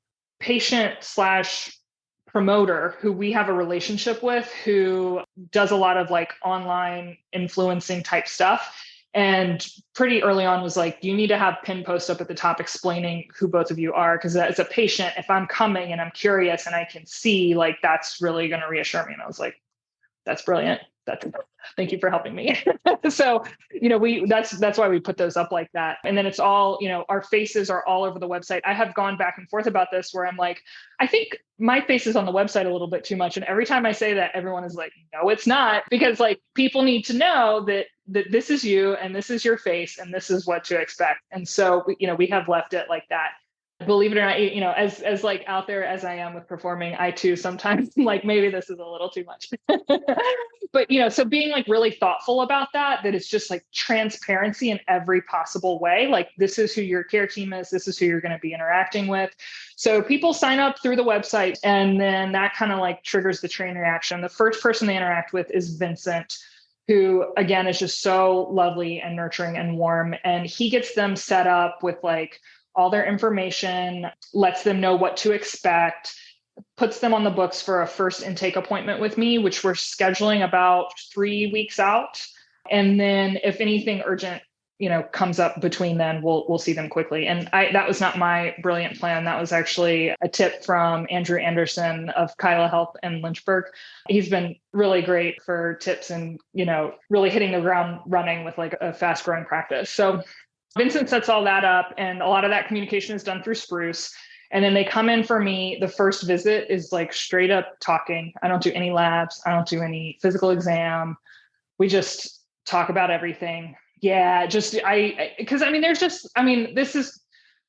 patient/promoter who we have a relationship with, who does a lot of like online influencing type stuff. And pretty early on was like, you need to have pin posts up at the top explaining who both of you are. Because as a patient, if I'm coming and I'm curious and I can see, like, that's really going to reassure me. And I was like, that's brilliant. Thank you for helping me. So, that's why we put those up like that. And then it's all, our faces are all over the website. I have gone back and forth about this where I'm like, I think my face is on the website a little bit too much. And every time I say that, everyone is like, no, it's not, because like people need to know that this is you and this is your face and this is what to expect. And so, we have left it like that. Believe it or not, as like out there as I am with performing, I too sometimes like maybe this is a little too much. But so being like really thoughtful about that it's just like transparency in every possible way. Like, this is who your care team is, this is who you're going to be interacting with. So people sign up through the website, and then that kind of like triggers the chain reaction. The first person they interact with is Vincent, who again is just so lovely and nurturing and warm. And he gets them set up with like all their information, lets them know what to expect, puts them on the books for a first intake appointment with me, which we're scheduling about 3 weeks out. And then if anything urgent, comes up between then, we'll see them quickly. And that was not my brilliant plan. That was actually a tip from Andrew Anderson of Kyla Health in Lynchburg. He's been really great for tips and, really hitting the ground running with like a fast growing practice. So Vincent sets all that up, and a lot of that communication is done through Spruce. And then they come in for me. The first visit is like straight up talking. I don't do any labs. I don't do any physical exam. We just talk about everything. Yeah, this is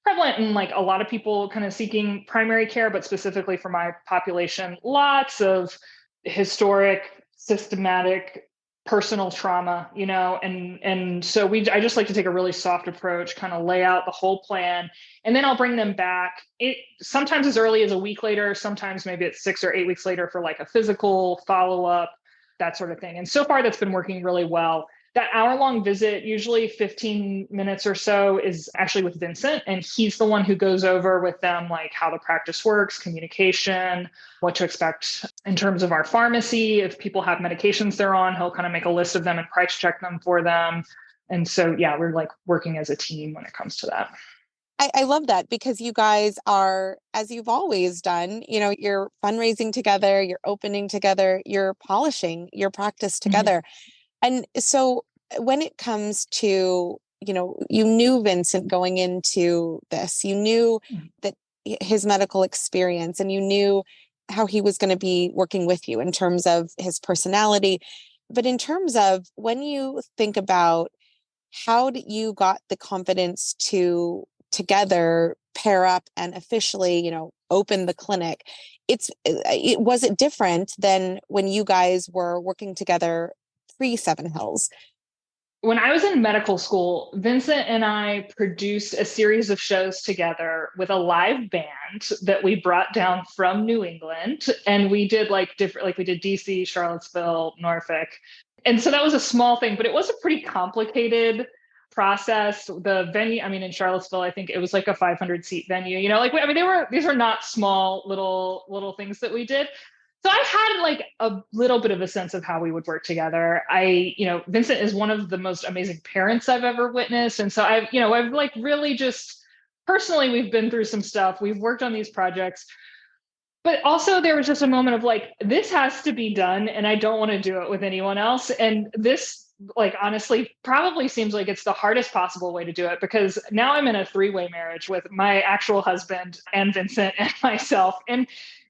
prevalent in like a lot of people kind of seeking primary care, but specifically for my population, lots of historic, systematic, personal trauma, and so I just like to take a really soft approach, kind of lay out the whole plan, and then I'll bring them back. It sometimes as early as a week later, sometimes maybe it's 6 or 8 weeks later for like a physical follow-up, that sort of thing. And so far that's been working really well. That hour-long visit, usually 15 minutes or so, is actually with Vincent. And he's the one who goes over with them, like how the practice works, communication, what to expect in terms of our pharmacy. If people have medications they're on, he'll kind of make a list of them and price check them for them. And so, yeah, we're like working as a team when it comes to that. I love that because you guys are, as you've always done, you're fundraising together, you're opening together, you're polishing your practice together. And so when it comes to, you knew Vincent going into this, you knew that his medical experience and you knew how he was going to be working with you in terms of his personality. But in terms of when you think about how you got the confidence to together pair up and officially, open the clinic, was it different than when you guys were working together pre-Seven Hills? When I was in medical school, Vincent and I produced a series of shows together with a live band that we brought down from New England. And we did we did DC, Charlottesville, Norfolk. And so that was a small thing, but it was a pretty complicated process. The venue, in Charlottesville, I think it was like a 500 seat venue, these were not small little things that we did. So I had like a little bit of a sense of how we would work together. Vincent is one of the most amazing parents I've ever witnessed. And so I've like really just personally, we've been through some stuff. We've worked on these projects, but also there was just a moment of like, this has to be done. And I don't want to do it with anyone else. And this, honestly, probably seems like it's the hardest possible way to do it because now I'm in a 3-way marriage with my actual husband and Vincent and myself. And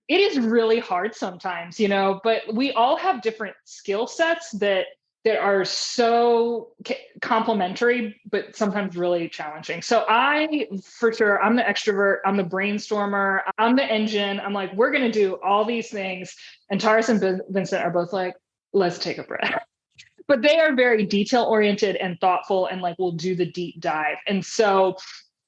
it is really hard sometimes, but we all have different skill sets that are so complementary, but sometimes really challenging. So I'm the extrovert, I'm the brainstormer, I'm the engine. I'm like, we're going to do all these things. And Taurus and Vincent are both like, let's take a breath. But they are very detail oriented and thoughtful and we'll do the deep dive. And so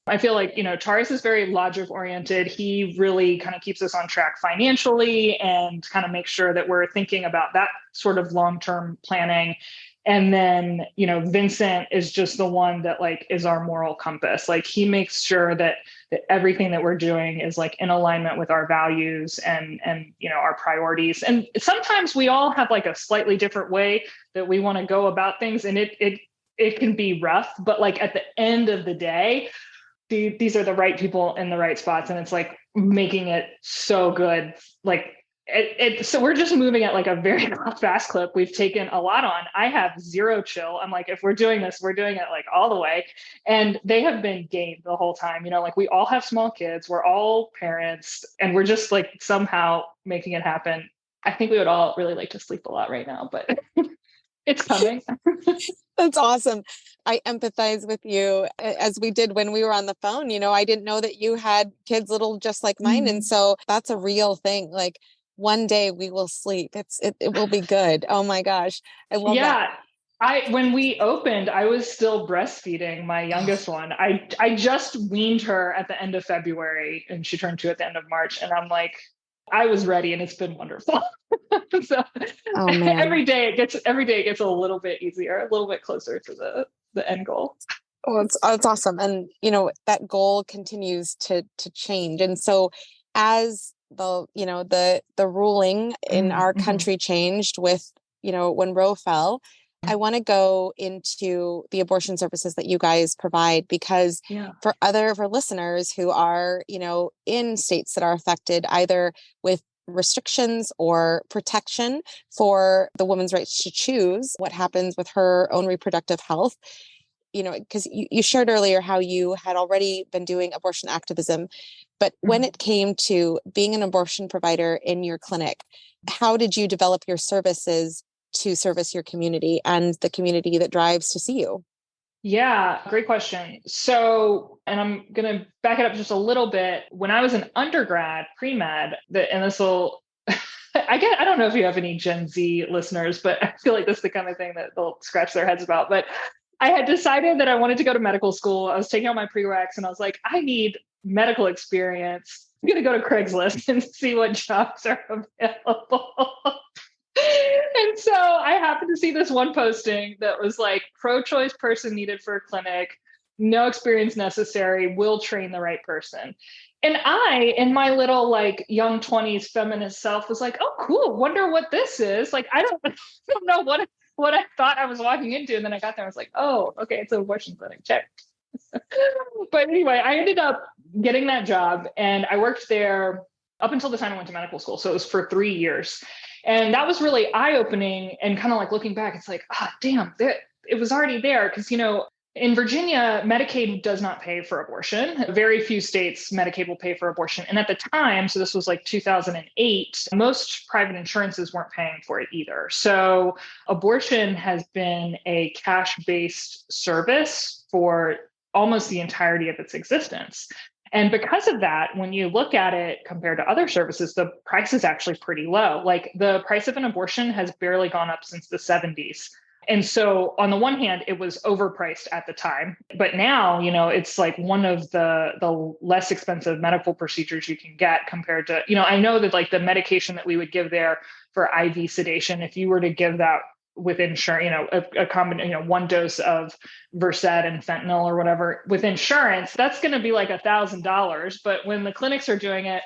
I feel like, Taurus is very logic oriented. He really kind of keeps us on track financially and kind of makes sure that we're thinking about that sort of long-term planning. And then, Vincent is just the one that is our moral compass. He makes sure that everything that we're doing is in alignment with our values and our priorities. And sometimes we all have a slightly different way that we want to go about things. And it can be rough, but at the end of the day, these are the right people in the right spots. And it's making it so good. So we're just moving at a very fast clip. We've taken a lot on. I have zero chill. I'm if we're doing this, we're doing it all the way. And they have been game the whole time. We all have small kids. We're all parents and we're just somehow making it happen. I think we would all really like to sleep a lot right now, but it's coming. That's awesome. I empathize with you as we did when we were on the phone. I didn't know that you had kids little just like mine. And so that's a real thing. One day we will sleep. It will be good. Oh my gosh. I love that. When we opened, I was still breastfeeding my youngest one. I just weaned her at the end of February and she turned 2 at the end of March. And I'm I was ready and it's been wonderful. So every day it gets a little bit easier, a little bit closer to the end goal. Oh, it's awesome. And, that goal continues to change. And so as the ruling in our country changed with, when Roe fell, I want to go into the abortion services that you guys provide because for listeners who are, in states that are affected either with restrictions or protection for the woman's rights to choose what happens with her own reproductive health, because you shared earlier how you had already been doing abortion activism, but when it came to being an abortion provider in your clinic, how did you develop your services to service your community and the community that drives to see you? Yeah, great question. So, and I'm going to back it up just a little bit. When I was an undergrad, pre-med, and this will, I don't know if you have any Gen Z listeners, but I feel like this is the kind of thing that they'll scratch their heads about. But I had decided that I wanted to go to medical school. I was taking out my prereqs and I was like, I need medical experience. I'm going to go to Craigslist and see what jobs are available. And so I happened to see this one posting that was pro-choice person needed for a clinic, no experience necessary, will train the right person. And I, in my little young 20s feminist self, was oh, cool, wonder what this is. I don't know what I thought I was walking into. And then I got there, I was oh, okay, it's an abortion clinic, check. But anyway, I ended up getting that job and I worked there up until the time I went to medical school. So it was for 3 years. And that was really eye-opening and kind of like looking back, it's like, damn, it was already there. Because, in Virginia, Medicaid does not pay for abortion. Very few states, Medicaid will pay for abortion. And at the time, so this was like 2008, most private insurances weren't paying for it either. So abortion has been a cash-based service for almost the entirety of its existence. And because of that, when you look at it compared to other services, the price is actually pretty low. Like the price of an abortion has barely gone up since the 70s. And so on the one hand, it was overpriced at the time, but now, it's like one of the less expensive medical procedures you can get compared to, I know that like the medication that we would give there for IV sedation, if you were to give that with insurance, a combination, one dose of Versed and fentanyl or whatever with insurance, that's going to be like $1,000. But when the clinics are doing it,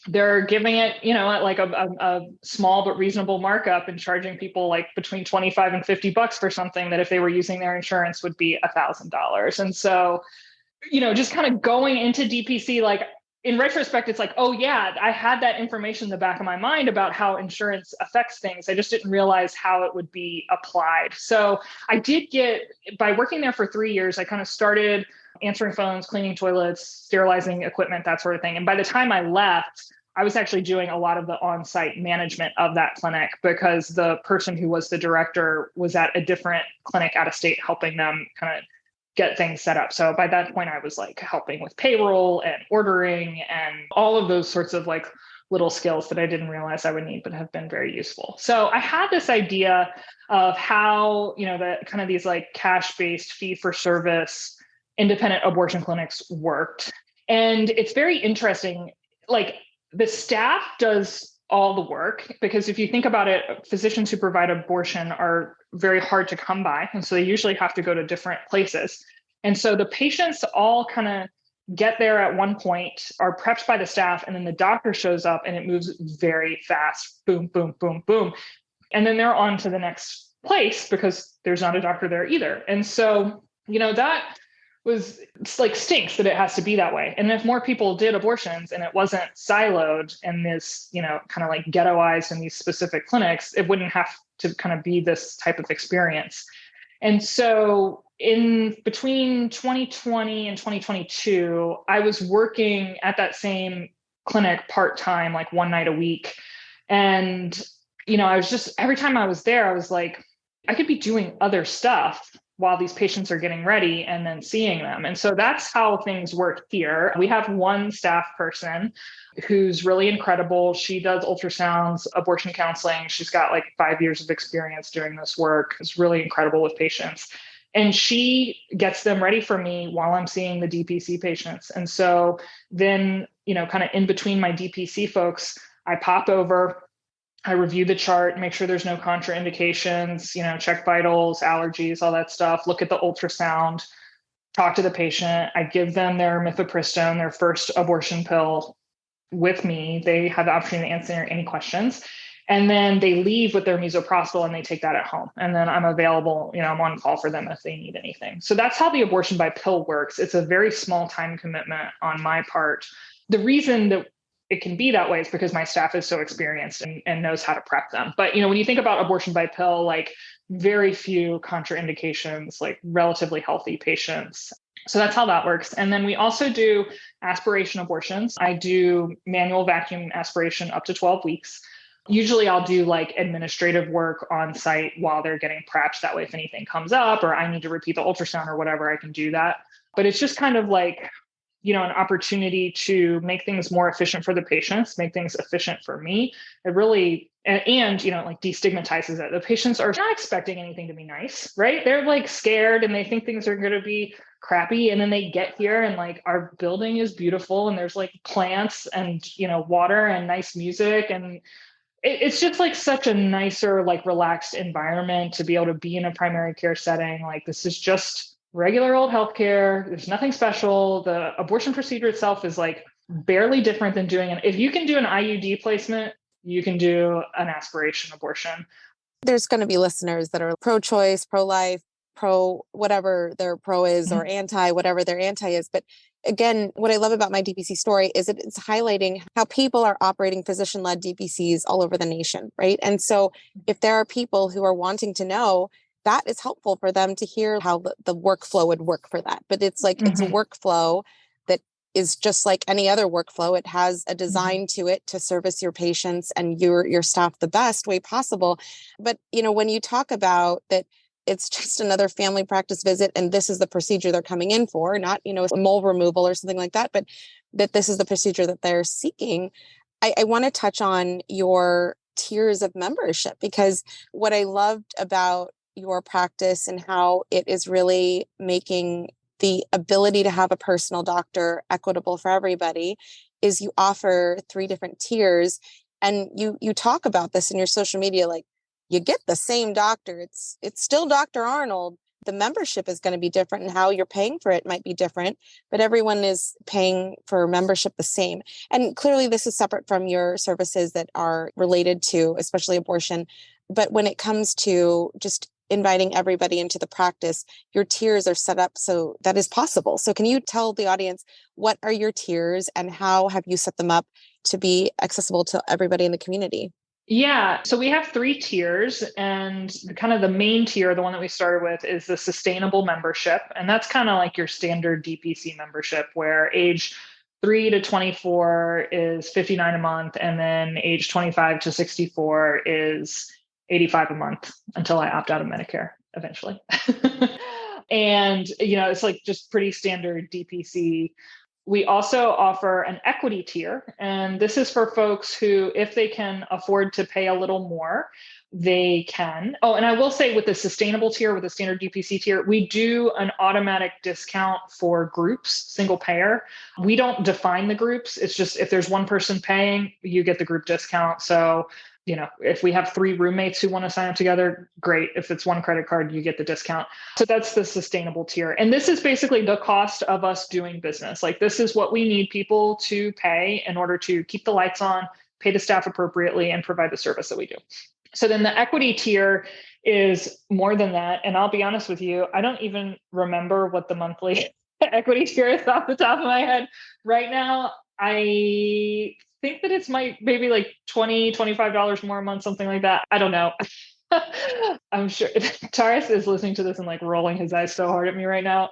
they're giving it, at like a small but reasonable markup and charging people like between 25 and $50 for something that if they were using their insurance would be $1,000. And so, just kind of going into DPC, like in retrospect, it's like, oh yeah, I had that information in the back of my mind about how insurance affects things. I just didn't realize how it would be applied. So I did by working there for 3 years, I kind of started answering phones, cleaning toilets, sterilizing equipment, that sort of thing. And by the time I left, I was actually doing a lot of the on-site management of that clinic because the person who was the director was at a different clinic out of state helping them kind of get things set up. So by that point, I was like helping with payroll and ordering and all of those sorts of like little skills that I didn't realize I would need, but have been very useful. So I had this idea of how, the kind of these like cash-based fee-for-service independent abortion clinics worked. And it's very interesting. Like the staff does all the work because if you think about it, physicians who provide abortion are very hard to come by. And so they usually have to go to different places. And so the patients all kind of get there at one point, are prepped by the staff, and then the doctor shows up and it moves very fast. Boom, boom, boom, boom. And then they're on to the next place because there's not a doctor there either. And so, that it's like stinks that it has to be that way. And if more people did abortions and it wasn't siloed and this, kind of like ghettoized in these specific clinics, it wouldn't have to kind of be this type of experience. And so in between 2020 and 2022, I was working at that same clinic part-time, like one night a week. And, I was just, every time I was there, I was like, I could be doing other stuff while these patients are getting ready and then seeing them. And so that's how things work here. We have one staff person who's really incredible. She does ultrasounds, abortion counseling. She's got like 5 years of experience doing this work. It's really incredible with patients. And she gets them ready for me while I'm seeing the DPC patients. And so then, kind of in between my DPC folks, I pop over, I review the chart, make sure there's no contraindications, check vitals, allergies, all that stuff, look at the ultrasound, talk to the patient. I give them their mifepristone, their first abortion pill with me. They have the opportunity to answer any questions. And then they leave with their misoprostol and they take that at home. And then I'm available, I'm on call for them if they need anything. So that's how the abortion by pill works. It's a very small time commitment on my part. The reason that it can be that way is because my staff is so experienced and knows how to prep them. But, when you think about abortion by pill, like very few contraindications, like relatively healthy patients. So that's how that works. And then we also do aspiration abortions. I do manual vacuum aspiration up to 12 weeks. Usually I'll do like administrative work on site while they're getting prepped. That way, if anything comes up or I need to repeat the ultrasound or whatever, I can do that. But it's just kind of like, an opportunity to make things more efficient for the patients, make things efficient for me. It really, and like destigmatizes it. The patients are not expecting anything to be nice, right? They're like scared and they think things are going to be crappy. And then they get here and like our building is beautiful and there's like plants and, water and nice music. And it's just like such a nicer, like relaxed environment to be able to be in a primary care setting. Like this is just regular old healthcare. There's nothing special. The abortion procedure itself is like barely different than if you can do an IUD placement, you can do an aspiration abortion. There's going to be listeners that are pro-choice, pro-life, pro whatever their pro is or anti whatever their anti is. But again, what I love about my DPC story is it's highlighting how people are operating physician-led DPCs all over the nation, right? And so if there are people who are wanting to know, that is helpful for them to hear how the workflow would work for that. But it's like, it's a workflow that is just like any other workflow. It has a design to it to service your patients and your staff the best way possible. But, when you talk about that, it's just another family practice visit, and this is the procedure they're coming in for, not, a mole removal or something like that, but that this is the procedure that they're seeking. I want to touch on your tiers of membership, because what I loved about your practice and how it is really making the ability to have a personal doctor equitable for everybody is you offer 3 different tiers, and you talk about this in your social media, like, you get the same doctor. It's still Dr. Arnold. The membership is going to be different, and how you're paying for it might be different, but everyone is paying for membership the same. And clearly this is separate from your services that are related to, especially abortion. But when it comes to just inviting everybody into the practice, your tiers are set up so that is possible. So can you tell the audience, what are your tiers and how have you set them up to be accessible to everybody in the community? Yeah. So we have 3 tiers, and kind of the main tier, the one that we started with, is the sustainable membership. And that's kind of like your standard DPC membership, where age 3 to 24 is $59 a month. And then age 25 to 64 is $85 a month until I opt out of Medicare eventually. And, it's like just pretty standard DPC. We also offer an equity tier, and this is for folks who, if they can afford to pay a little more, they can. Oh, and I will say, with the sustainable tier, with the standard DPC tier, we do an automatic discount for groups, single payer. We don't define the groups. It's just, if there's one person paying, you get the group discount. So, if we have 3 roommates who want to sign up together, great. If it's one credit card, you get the discount. So that's the sustainable tier. And this is basically the cost of us doing business. Like, this is what we need people to pay in order to keep the lights on, pay the staff appropriately, and provide the service that we do. So then the equity tier is more than that. And I'll be honest with you, I don't even remember what the monthly equity tier is off the top of my head right now. I think that it's maybe like $20, $25 more a month, something like that. I don't know. I'm sure Taurus is listening to this and like rolling his eyes so hard at me right now.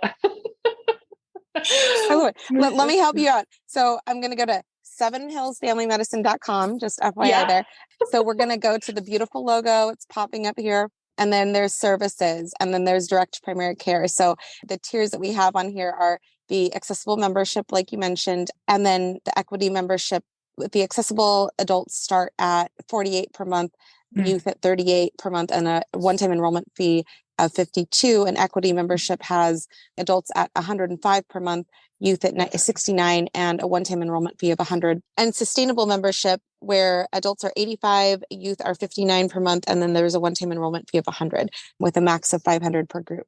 Let me help you out. So I'm going to go to sevenhillsfamilymedicine.com, just FYI there. So we're going to go to the beautiful logo. It's popping up here. And then there's services, and then there's direct primary care. So the tiers that we have on here are the accessible membership, like you mentioned, and then the equity membership. The accessible adults start at $48 per month, youth at $38 per month, and a one-time enrollment fee of $52. And equity membership has adults at $105 per month, youth at $69, and a one-time enrollment fee of $100. And sustainable membership, where adults are $85, youth are $59 per month, and then there's a one-time enrollment fee of $100 with a max of $500 per group.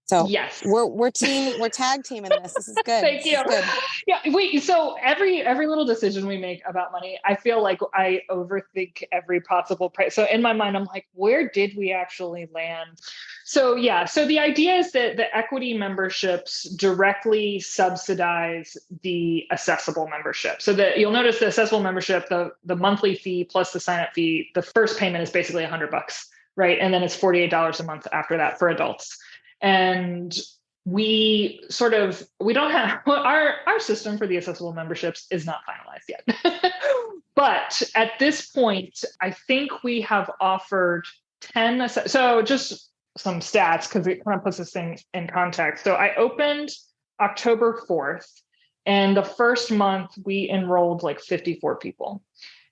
So yes, we're tag teaming this. This is good. Thank you. Good. Yeah. Wait. So every little decision we make about money, I feel like I overthink every possible price. So in my mind, I'm like, where did we actually land? So yeah. So the idea is that the equity memberships directly subsidize the accessible membership. So that you'll notice the accessible membership, the monthly fee plus the sign up fee, the first payment is basically $100, right? And then it's $48 a month after that for adults. And we don't have our system for the accessible memberships is not finalized yet. But at this point, I think we have offered 10. So just some stats, because it kind of puts this thing in context. So I opened October 4th, and the first month we enrolled like 54 people.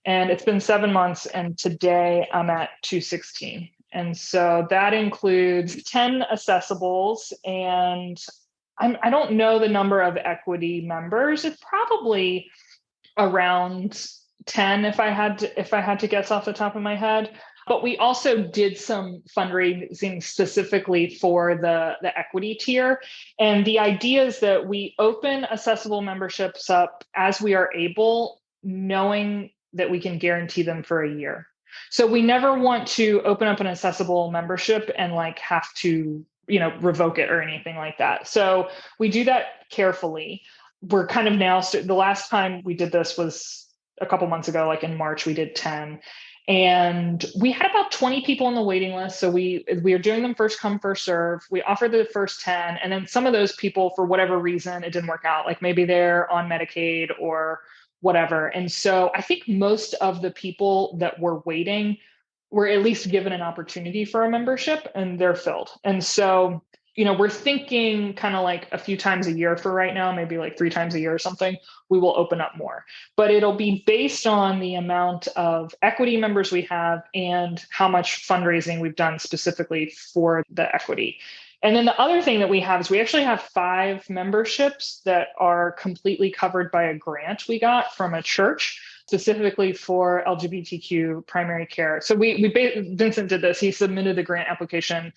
And it's been 7 months, and today I'm at 216. And so that includes 10 accessibles, and I don't know the number of equity members. It's probably around 10 if I had to guess off the top of my head. But we also did some fundraising specifically for the equity tier. And the idea is that we open accessible memberships up as we are able, knowing that we can guarantee them for a year. So we never want to open up an accessible membership and like have to revoke it or anything like that. So we do that carefully. We're kind of now, the last time we did this was a couple months ago, like in March, we did 10. And we had about 20 people on the waiting list. So we are doing them first come, first serve. We offered the first 10. And then some of those people, for whatever reason, it didn't work out. Like maybe they're on Medicaid or whatever. And so I think most of the people that were waiting were at least given an opportunity for a membership, and they're filled. And so, we're thinking kind of like a few times a year for right now, maybe like 3 times a year or something, we will open up more. But it'll be based on the amount of equity members we have and how much fundraising we've done specifically for the equity. And then the other thing that we have is we actually have 5 memberships that are completely covered by a grant we got from a church, specifically for LGBTQ primary care. So Vincent did this. He submitted the grant application,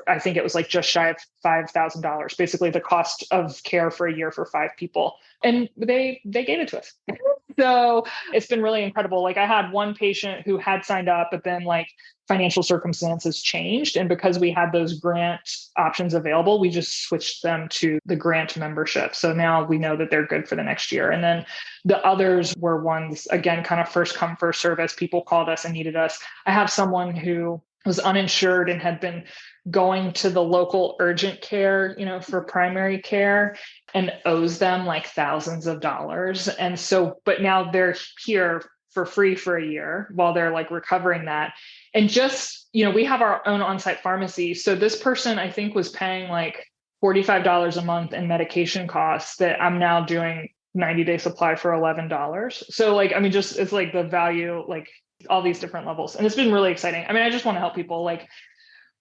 I think it was like just shy of $5,000, basically the cost of care for a year for 5 people. And they gave it to us. So it's been really incredible. Like I had one patient who had signed up, but then like financial circumstances changed. And because we had those grant options available, we just switched them to the grant membership. So now we know that they're good for the next year. And then the others were ones, again, kind of first come, first serve, as people called us and needed us. I have someone who was uninsured and had been going to the local urgent care, for primary care, and owes them like thousands of dollars. And so, but now they're here for free for a year while they're like recovering that. And just, we have our own on-site pharmacy. So this person, I think, was paying like $45 a month in medication costs that I'm now doing 90-day supply for $11. So like, I mean, just, it's like the value, like all these different levels. And it's been really exciting. I mean, I just want to help people. Like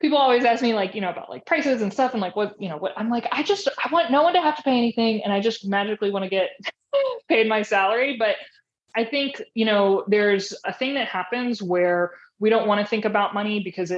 people always ask me like, about like prices and stuff and like what I'm like, I want no one to have to pay anything. And I just magically want to get paid my salary. But I think, there's a thing that happens where we don't want to think about money because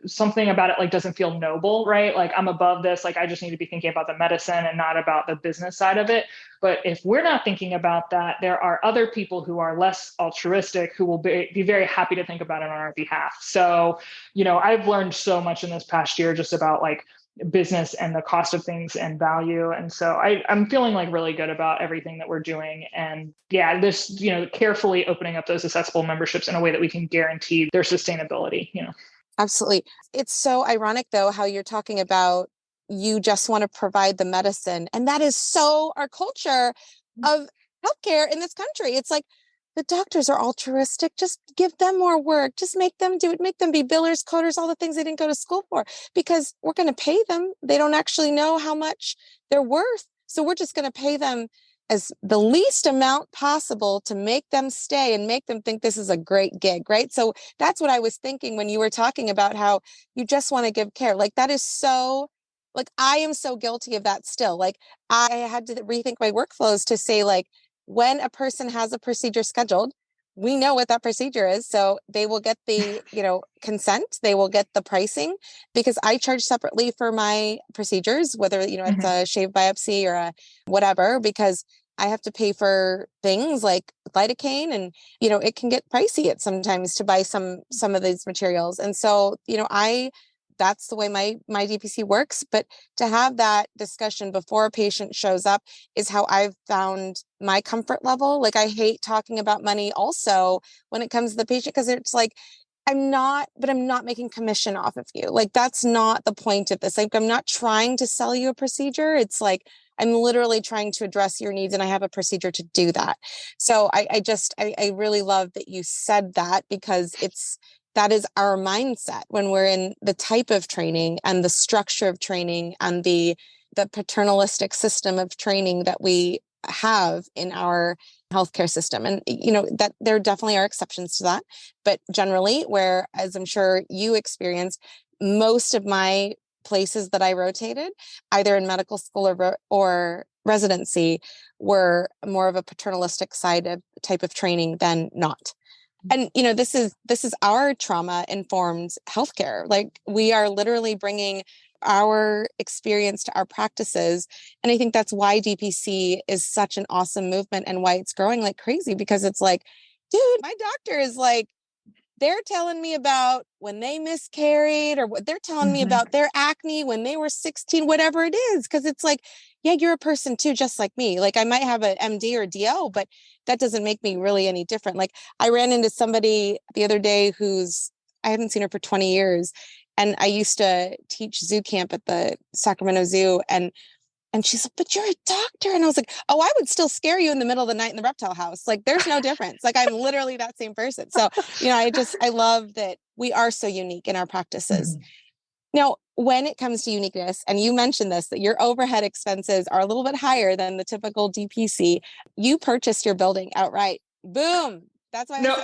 something about it like doesn't feel noble, right? Like I'm above this, like I just need to be thinking about the medicine and not about the business side of it. But if we're not thinking about that, there are other people who are less altruistic who will be very happy to think about it on our behalf. So, I've learned so much in this past year just about like business and the cost of things and value. And so I'm feeling like really good about everything that we're doing. And yeah, this, carefully opening up those accessible memberships in a way that we can guarantee their sustainability, Absolutely. It's so ironic though, how you're talking about you just want to provide the medicine. And that is so our culture of healthcare in this country. It's like, the doctors are altruistic. Just give them more work. Just make them do it. Make them be billers, coders, all the things they didn't go to school for, because we're going to pay them. They don't actually know how much they're worth. So we're just going to pay them as the least amount possible to make them stay and make them think this is a great gig, right? So that's what I was thinking when you were talking about how you just want to give care. Like that is so, like I am so guilty of that still. Like I had to rethink my workflows to say like, when a person has a procedure scheduled, we know what that procedure is. So they will get the, consent, they will get the pricing, because I charge separately for my procedures, whether, it's a shave biopsy or a whatever, because I have to pay for things like lidocaine and, it can get pricey at sometimes to buy some of these materials. And so, that's the way my DPC works. But to have that discussion before a patient shows up is how I've found my comfort level. Like I hate talking about money also when it comes to the patient, because it's like, I'm not making commission off of you. Like that's not the point of this. Like I'm not trying to sell you a procedure. It's like, I'm literally trying to address your needs and I have a procedure to do that. So I really love that you said that, because that is our mindset when we're in the type of training and the structure of training and the paternalistic system of training that we have in our healthcare system. And, that there definitely are exceptions to that. But generally, where, as I'm sure you experienced, most of my places that I rotated, either in medical school or residency, were more of a paternalistic type of training than not. And, this is our trauma informed healthcare. Like we are literally bringing our experience to our practices. And I think that's why DPC is such an awesome movement and why it's growing like crazy, because it's like, dude, my doctor is like they're telling me about when they miscarried, or what they're telling me about their acne when they were 16, whatever it is. Cause it's like, yeah, you're a person too, just like me. Like I might have an MD or DO, but that doesn't make me really any different. Like I ran into somebody the other day I haven't seen her for 20 years. And I used to teach zoo camp at the Sacramento Zoo. And she's like, but you're a doctor. And I was like, oh, I would still scare you in the middle of the night in the reptile house. Like there's no difference. Like I'm literally that same person. So, I love that we are so unique in our practices. Now, when it comes to uniqueness, and you mentioned this, that your overhead expenses are a little bit higher than the typical DPC, you purchased your building outright. Boom. That's why No.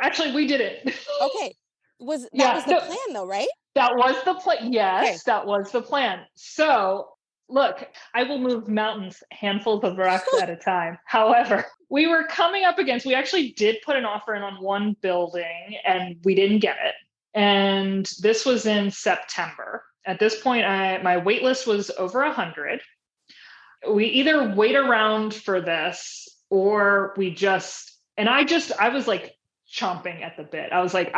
Actually, we did it. Okay. That was the plan though, right? That was the plan. Yes, okay. That was the plan. So look, I will move mountains handfuls of rocks at a time. However, we were coming up against, we actually did put an offer in on one building and we didn't get it. And this was in September. At this point, my wait list was over 100. We either wait around for this or we just, I was like chomping at the bit. I was like,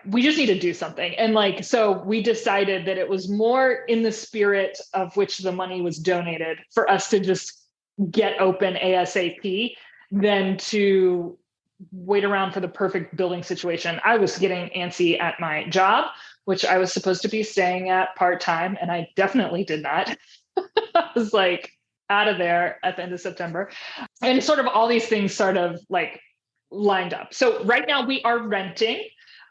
we just need to do something. And like, so we decided that it was more in the spirit of which the money was donated for us to just get open ASAP than to wait around for the perfect building situation. I was getting antsy at my job, which I was supposed to be staying at part-time, and I definitely did not. I was like out of there at the end of September. And sort of all these things sort of like lined up. So right now we are renting.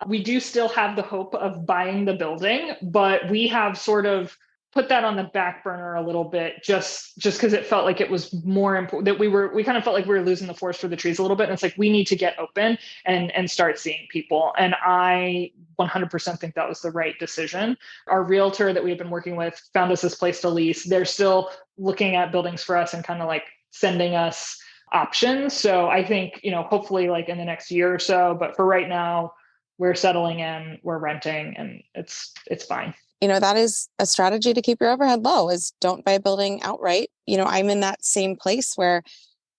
We do still have the hope of buying the building, but we have sort of put that on the back burner a little bit, just because it felt like it was more important that we kind of felt like we were losing the forest for the trees a little bit. And it's like, we need to get open and start seeing people. And I 100% think that was the right decision. Our realtor that we have been working with found us this place to lease. They're still looking at buildings for us and kind of like sending us options. So I think, hopefully like in the next year or so, but for right now, we're settling in, we're renting, and it's fine. That is a strategy to keep your overhead low, is don't buy a building outright. I'm in that same place where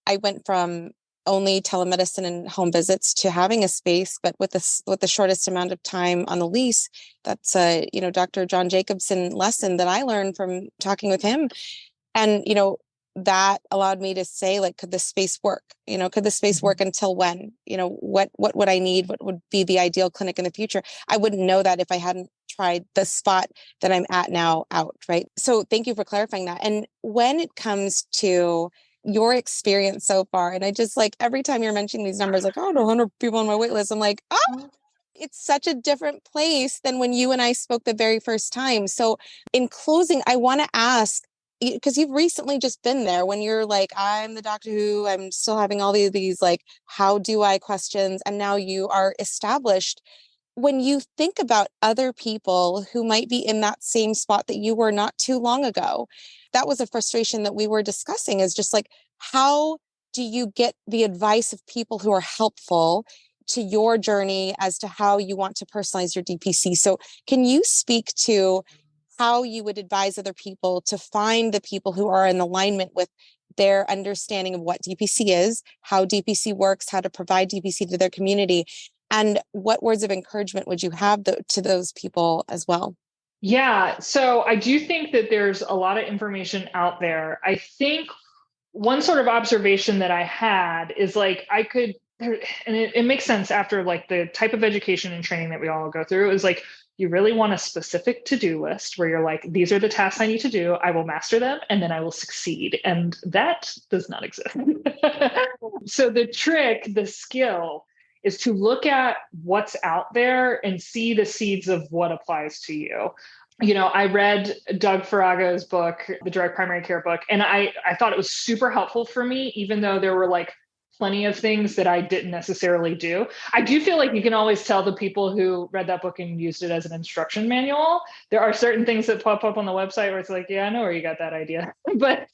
I went from only telemedicine and home visits to having a space, but with the shortest amount of time on the lease. That's a, Dr. John Jacobson lesson that I learned from talking with him. And, that allowed me to say, like, could this space work? Could the space work until when? What would I need? What would be the ideal clinic in the future? I wouldn't know that if I hadn't tried the spot that I'm at now out, right? So thank you for clarifying that. And when it comes to your experience so far, and I just like, every time you're mentioning these numbers, like, oh, 100 people on my wait list, I'm like, oh, it's such a different place than when you and I spoke the very first time. So in closing, I want to ask, because you've recently just been there, when you're like, I'm the Doctor Who, I'm still having all these like, how do I questions, and now you are established. When you think about other people who might be in that same spot that you were not too long ago, that was a frustration that we were discussing, is just like, how do you get the advice of people who are helpful to your journey as to how you want to personalize your DPC? So can you speak to how you would advise other people to find the people who are in alignment with their understanding of what DPC is, how DPC works, how to provide DPC to their community, and what words of encouragement would you have to those people as well? Yeah, so I do think that there's a lot of information out there. I think one sort of observation that I had is like, and it makes sense after like the type of education and training that we all go through, is like, you really want a specific to-do list where you're like, these are the tasks I need to do. I will master them and then I will succeed. And that does not exist. So the trick, the skill, is to look at what's out there and see the seeds of what applies to you. I read Doug Faraga's book, the Direct Primary Care book, and I thought it was super helpful for me, even though there were like plenty of things that I didn't necessarily do. I do feel like you can always tell the people who read that book and used it as an instruction manual. There are certain things that pop up on the website where it's like, yeah, I know where you got that idea. but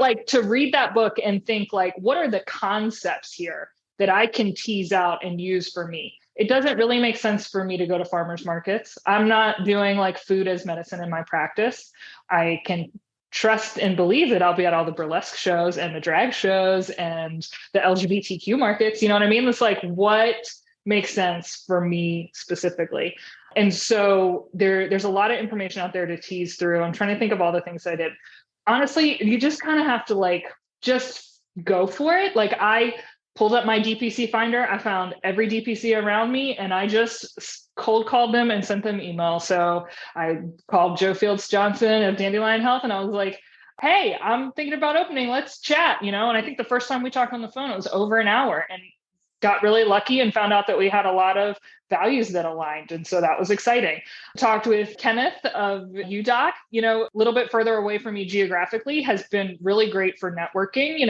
like to read that book and think like, what are the concepts here that I can tease out and use for me? It doesn't really make sense for me to go to farmers markets. I'm not doing like food as medicine in my practice. I can trust and believe that I'll be at all the burlesque shows and the drag shows and the LGBTQ markets. You know what I mean? It's like, what makes sense for me specifically. And so there's a lot of information out there to tease through. I'm trying to think of all the things I did. Honestly, you just kind of have to like, just go for it. Like I pulled up my DPC finder. I found every DPC around me and I just cold called them and sent them email. So I called Joe Fields Johnson of Dandelion Health and I was like, hey, I'm thinking about opening, let's chat, and I think the first time we talked on the phone, it was over an hour, and got really lucky and found out that we had a lot of values that aligned. And so that was exciting. Talked with Kenneth of UDoc, a little bit further away from me geographically, has been really great for networking,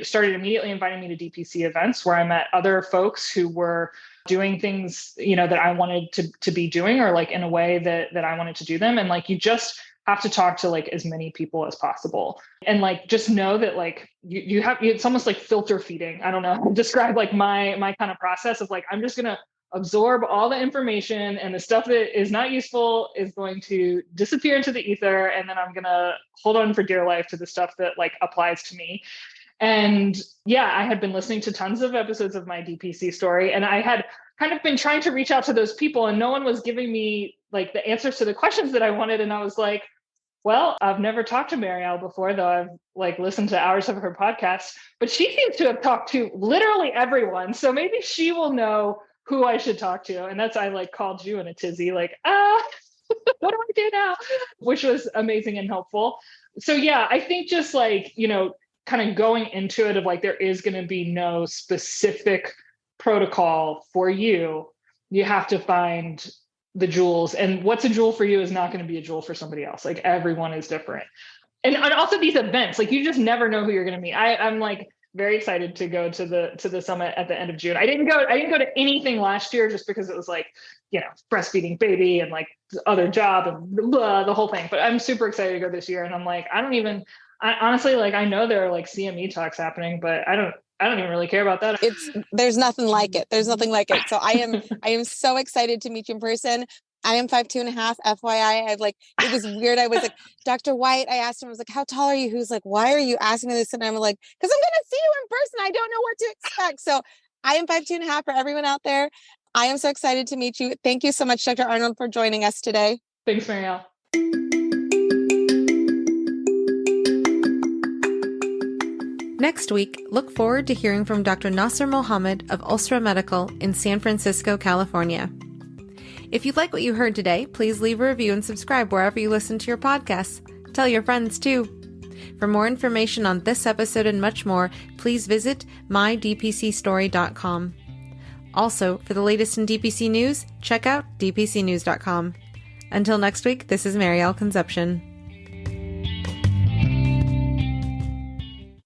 started immediately inviting me to DPC events where I met other folks who were doing things, that I wanted to be doing, or like in a way that I wanted to do them. And like, you just have to talk to like as many people as possible, and like just know that like you have, it's almost like filter feeding. I don't know, describe like my kind of process of like, I'm just gonna absorb all the information, and the stuff that is not useful is going to disappear into the ether, and then I'm gonna hold on for dear life to the stuff that like applies to me. And yeah, I had been listening to tons of episodes of my DPC story, and I had kind of been trying to reach out to those people, and no one was giving me like the answers to the questions that I wanted. And I was like, well, I've never talked to Marielle before, though I've like listened to hours of her podcasts, but she seems to have talked to literally everyone. So maybe she will know who I should talk to. And that's, I like called you in a tizzy, like, what do I do now? Which was amazing and helpful. So yeah, I think just like, kind of going into it of like, there is going to be no specific protocol for you. You have to find the jewels, and what's a jewel for you is not going to be a jewel for somebody else. Like everyone is different. And also these events, like you just never know who you're going to meet. I'm like very excited to go to the summit at the end of June. I didn't go to anything last year just because it was like, breastfeeding baby and like other job and blah, the whole thing. But I'm super excited to go this year. And I'm like, I honestly, like, I know there are like CME talks happening, but I don't even really care about that. There's nothing like it. There's nothing like it. So I am so excited to meet you in person. I am 5'2.5", FYI. It was weird. I was like, Dr. White, I asked him, I was like, how tall are you? He was like, why are you asking me this? And I'm like, because I'm going to see you in person. I don't know what to expect. So I am 5'2.5" for everyone out there. I am so excited to meet you. Thank you so much, Dr. Arnold, for joining us today. Thanks, Marielle. Next week, look forward to hearing from Dr. Nasser Mohammed of Ulsra Medical in San Francisco, California. If you like what you heard today, please leave a review and subscribe wherever you listen to your podcasts. Tell your friends too. For more information on this episode and much more, please visit mydpcstory.com. Also, for the latest in DPC news, check out dpcnews.com. Until next week, this is Marielle Conception.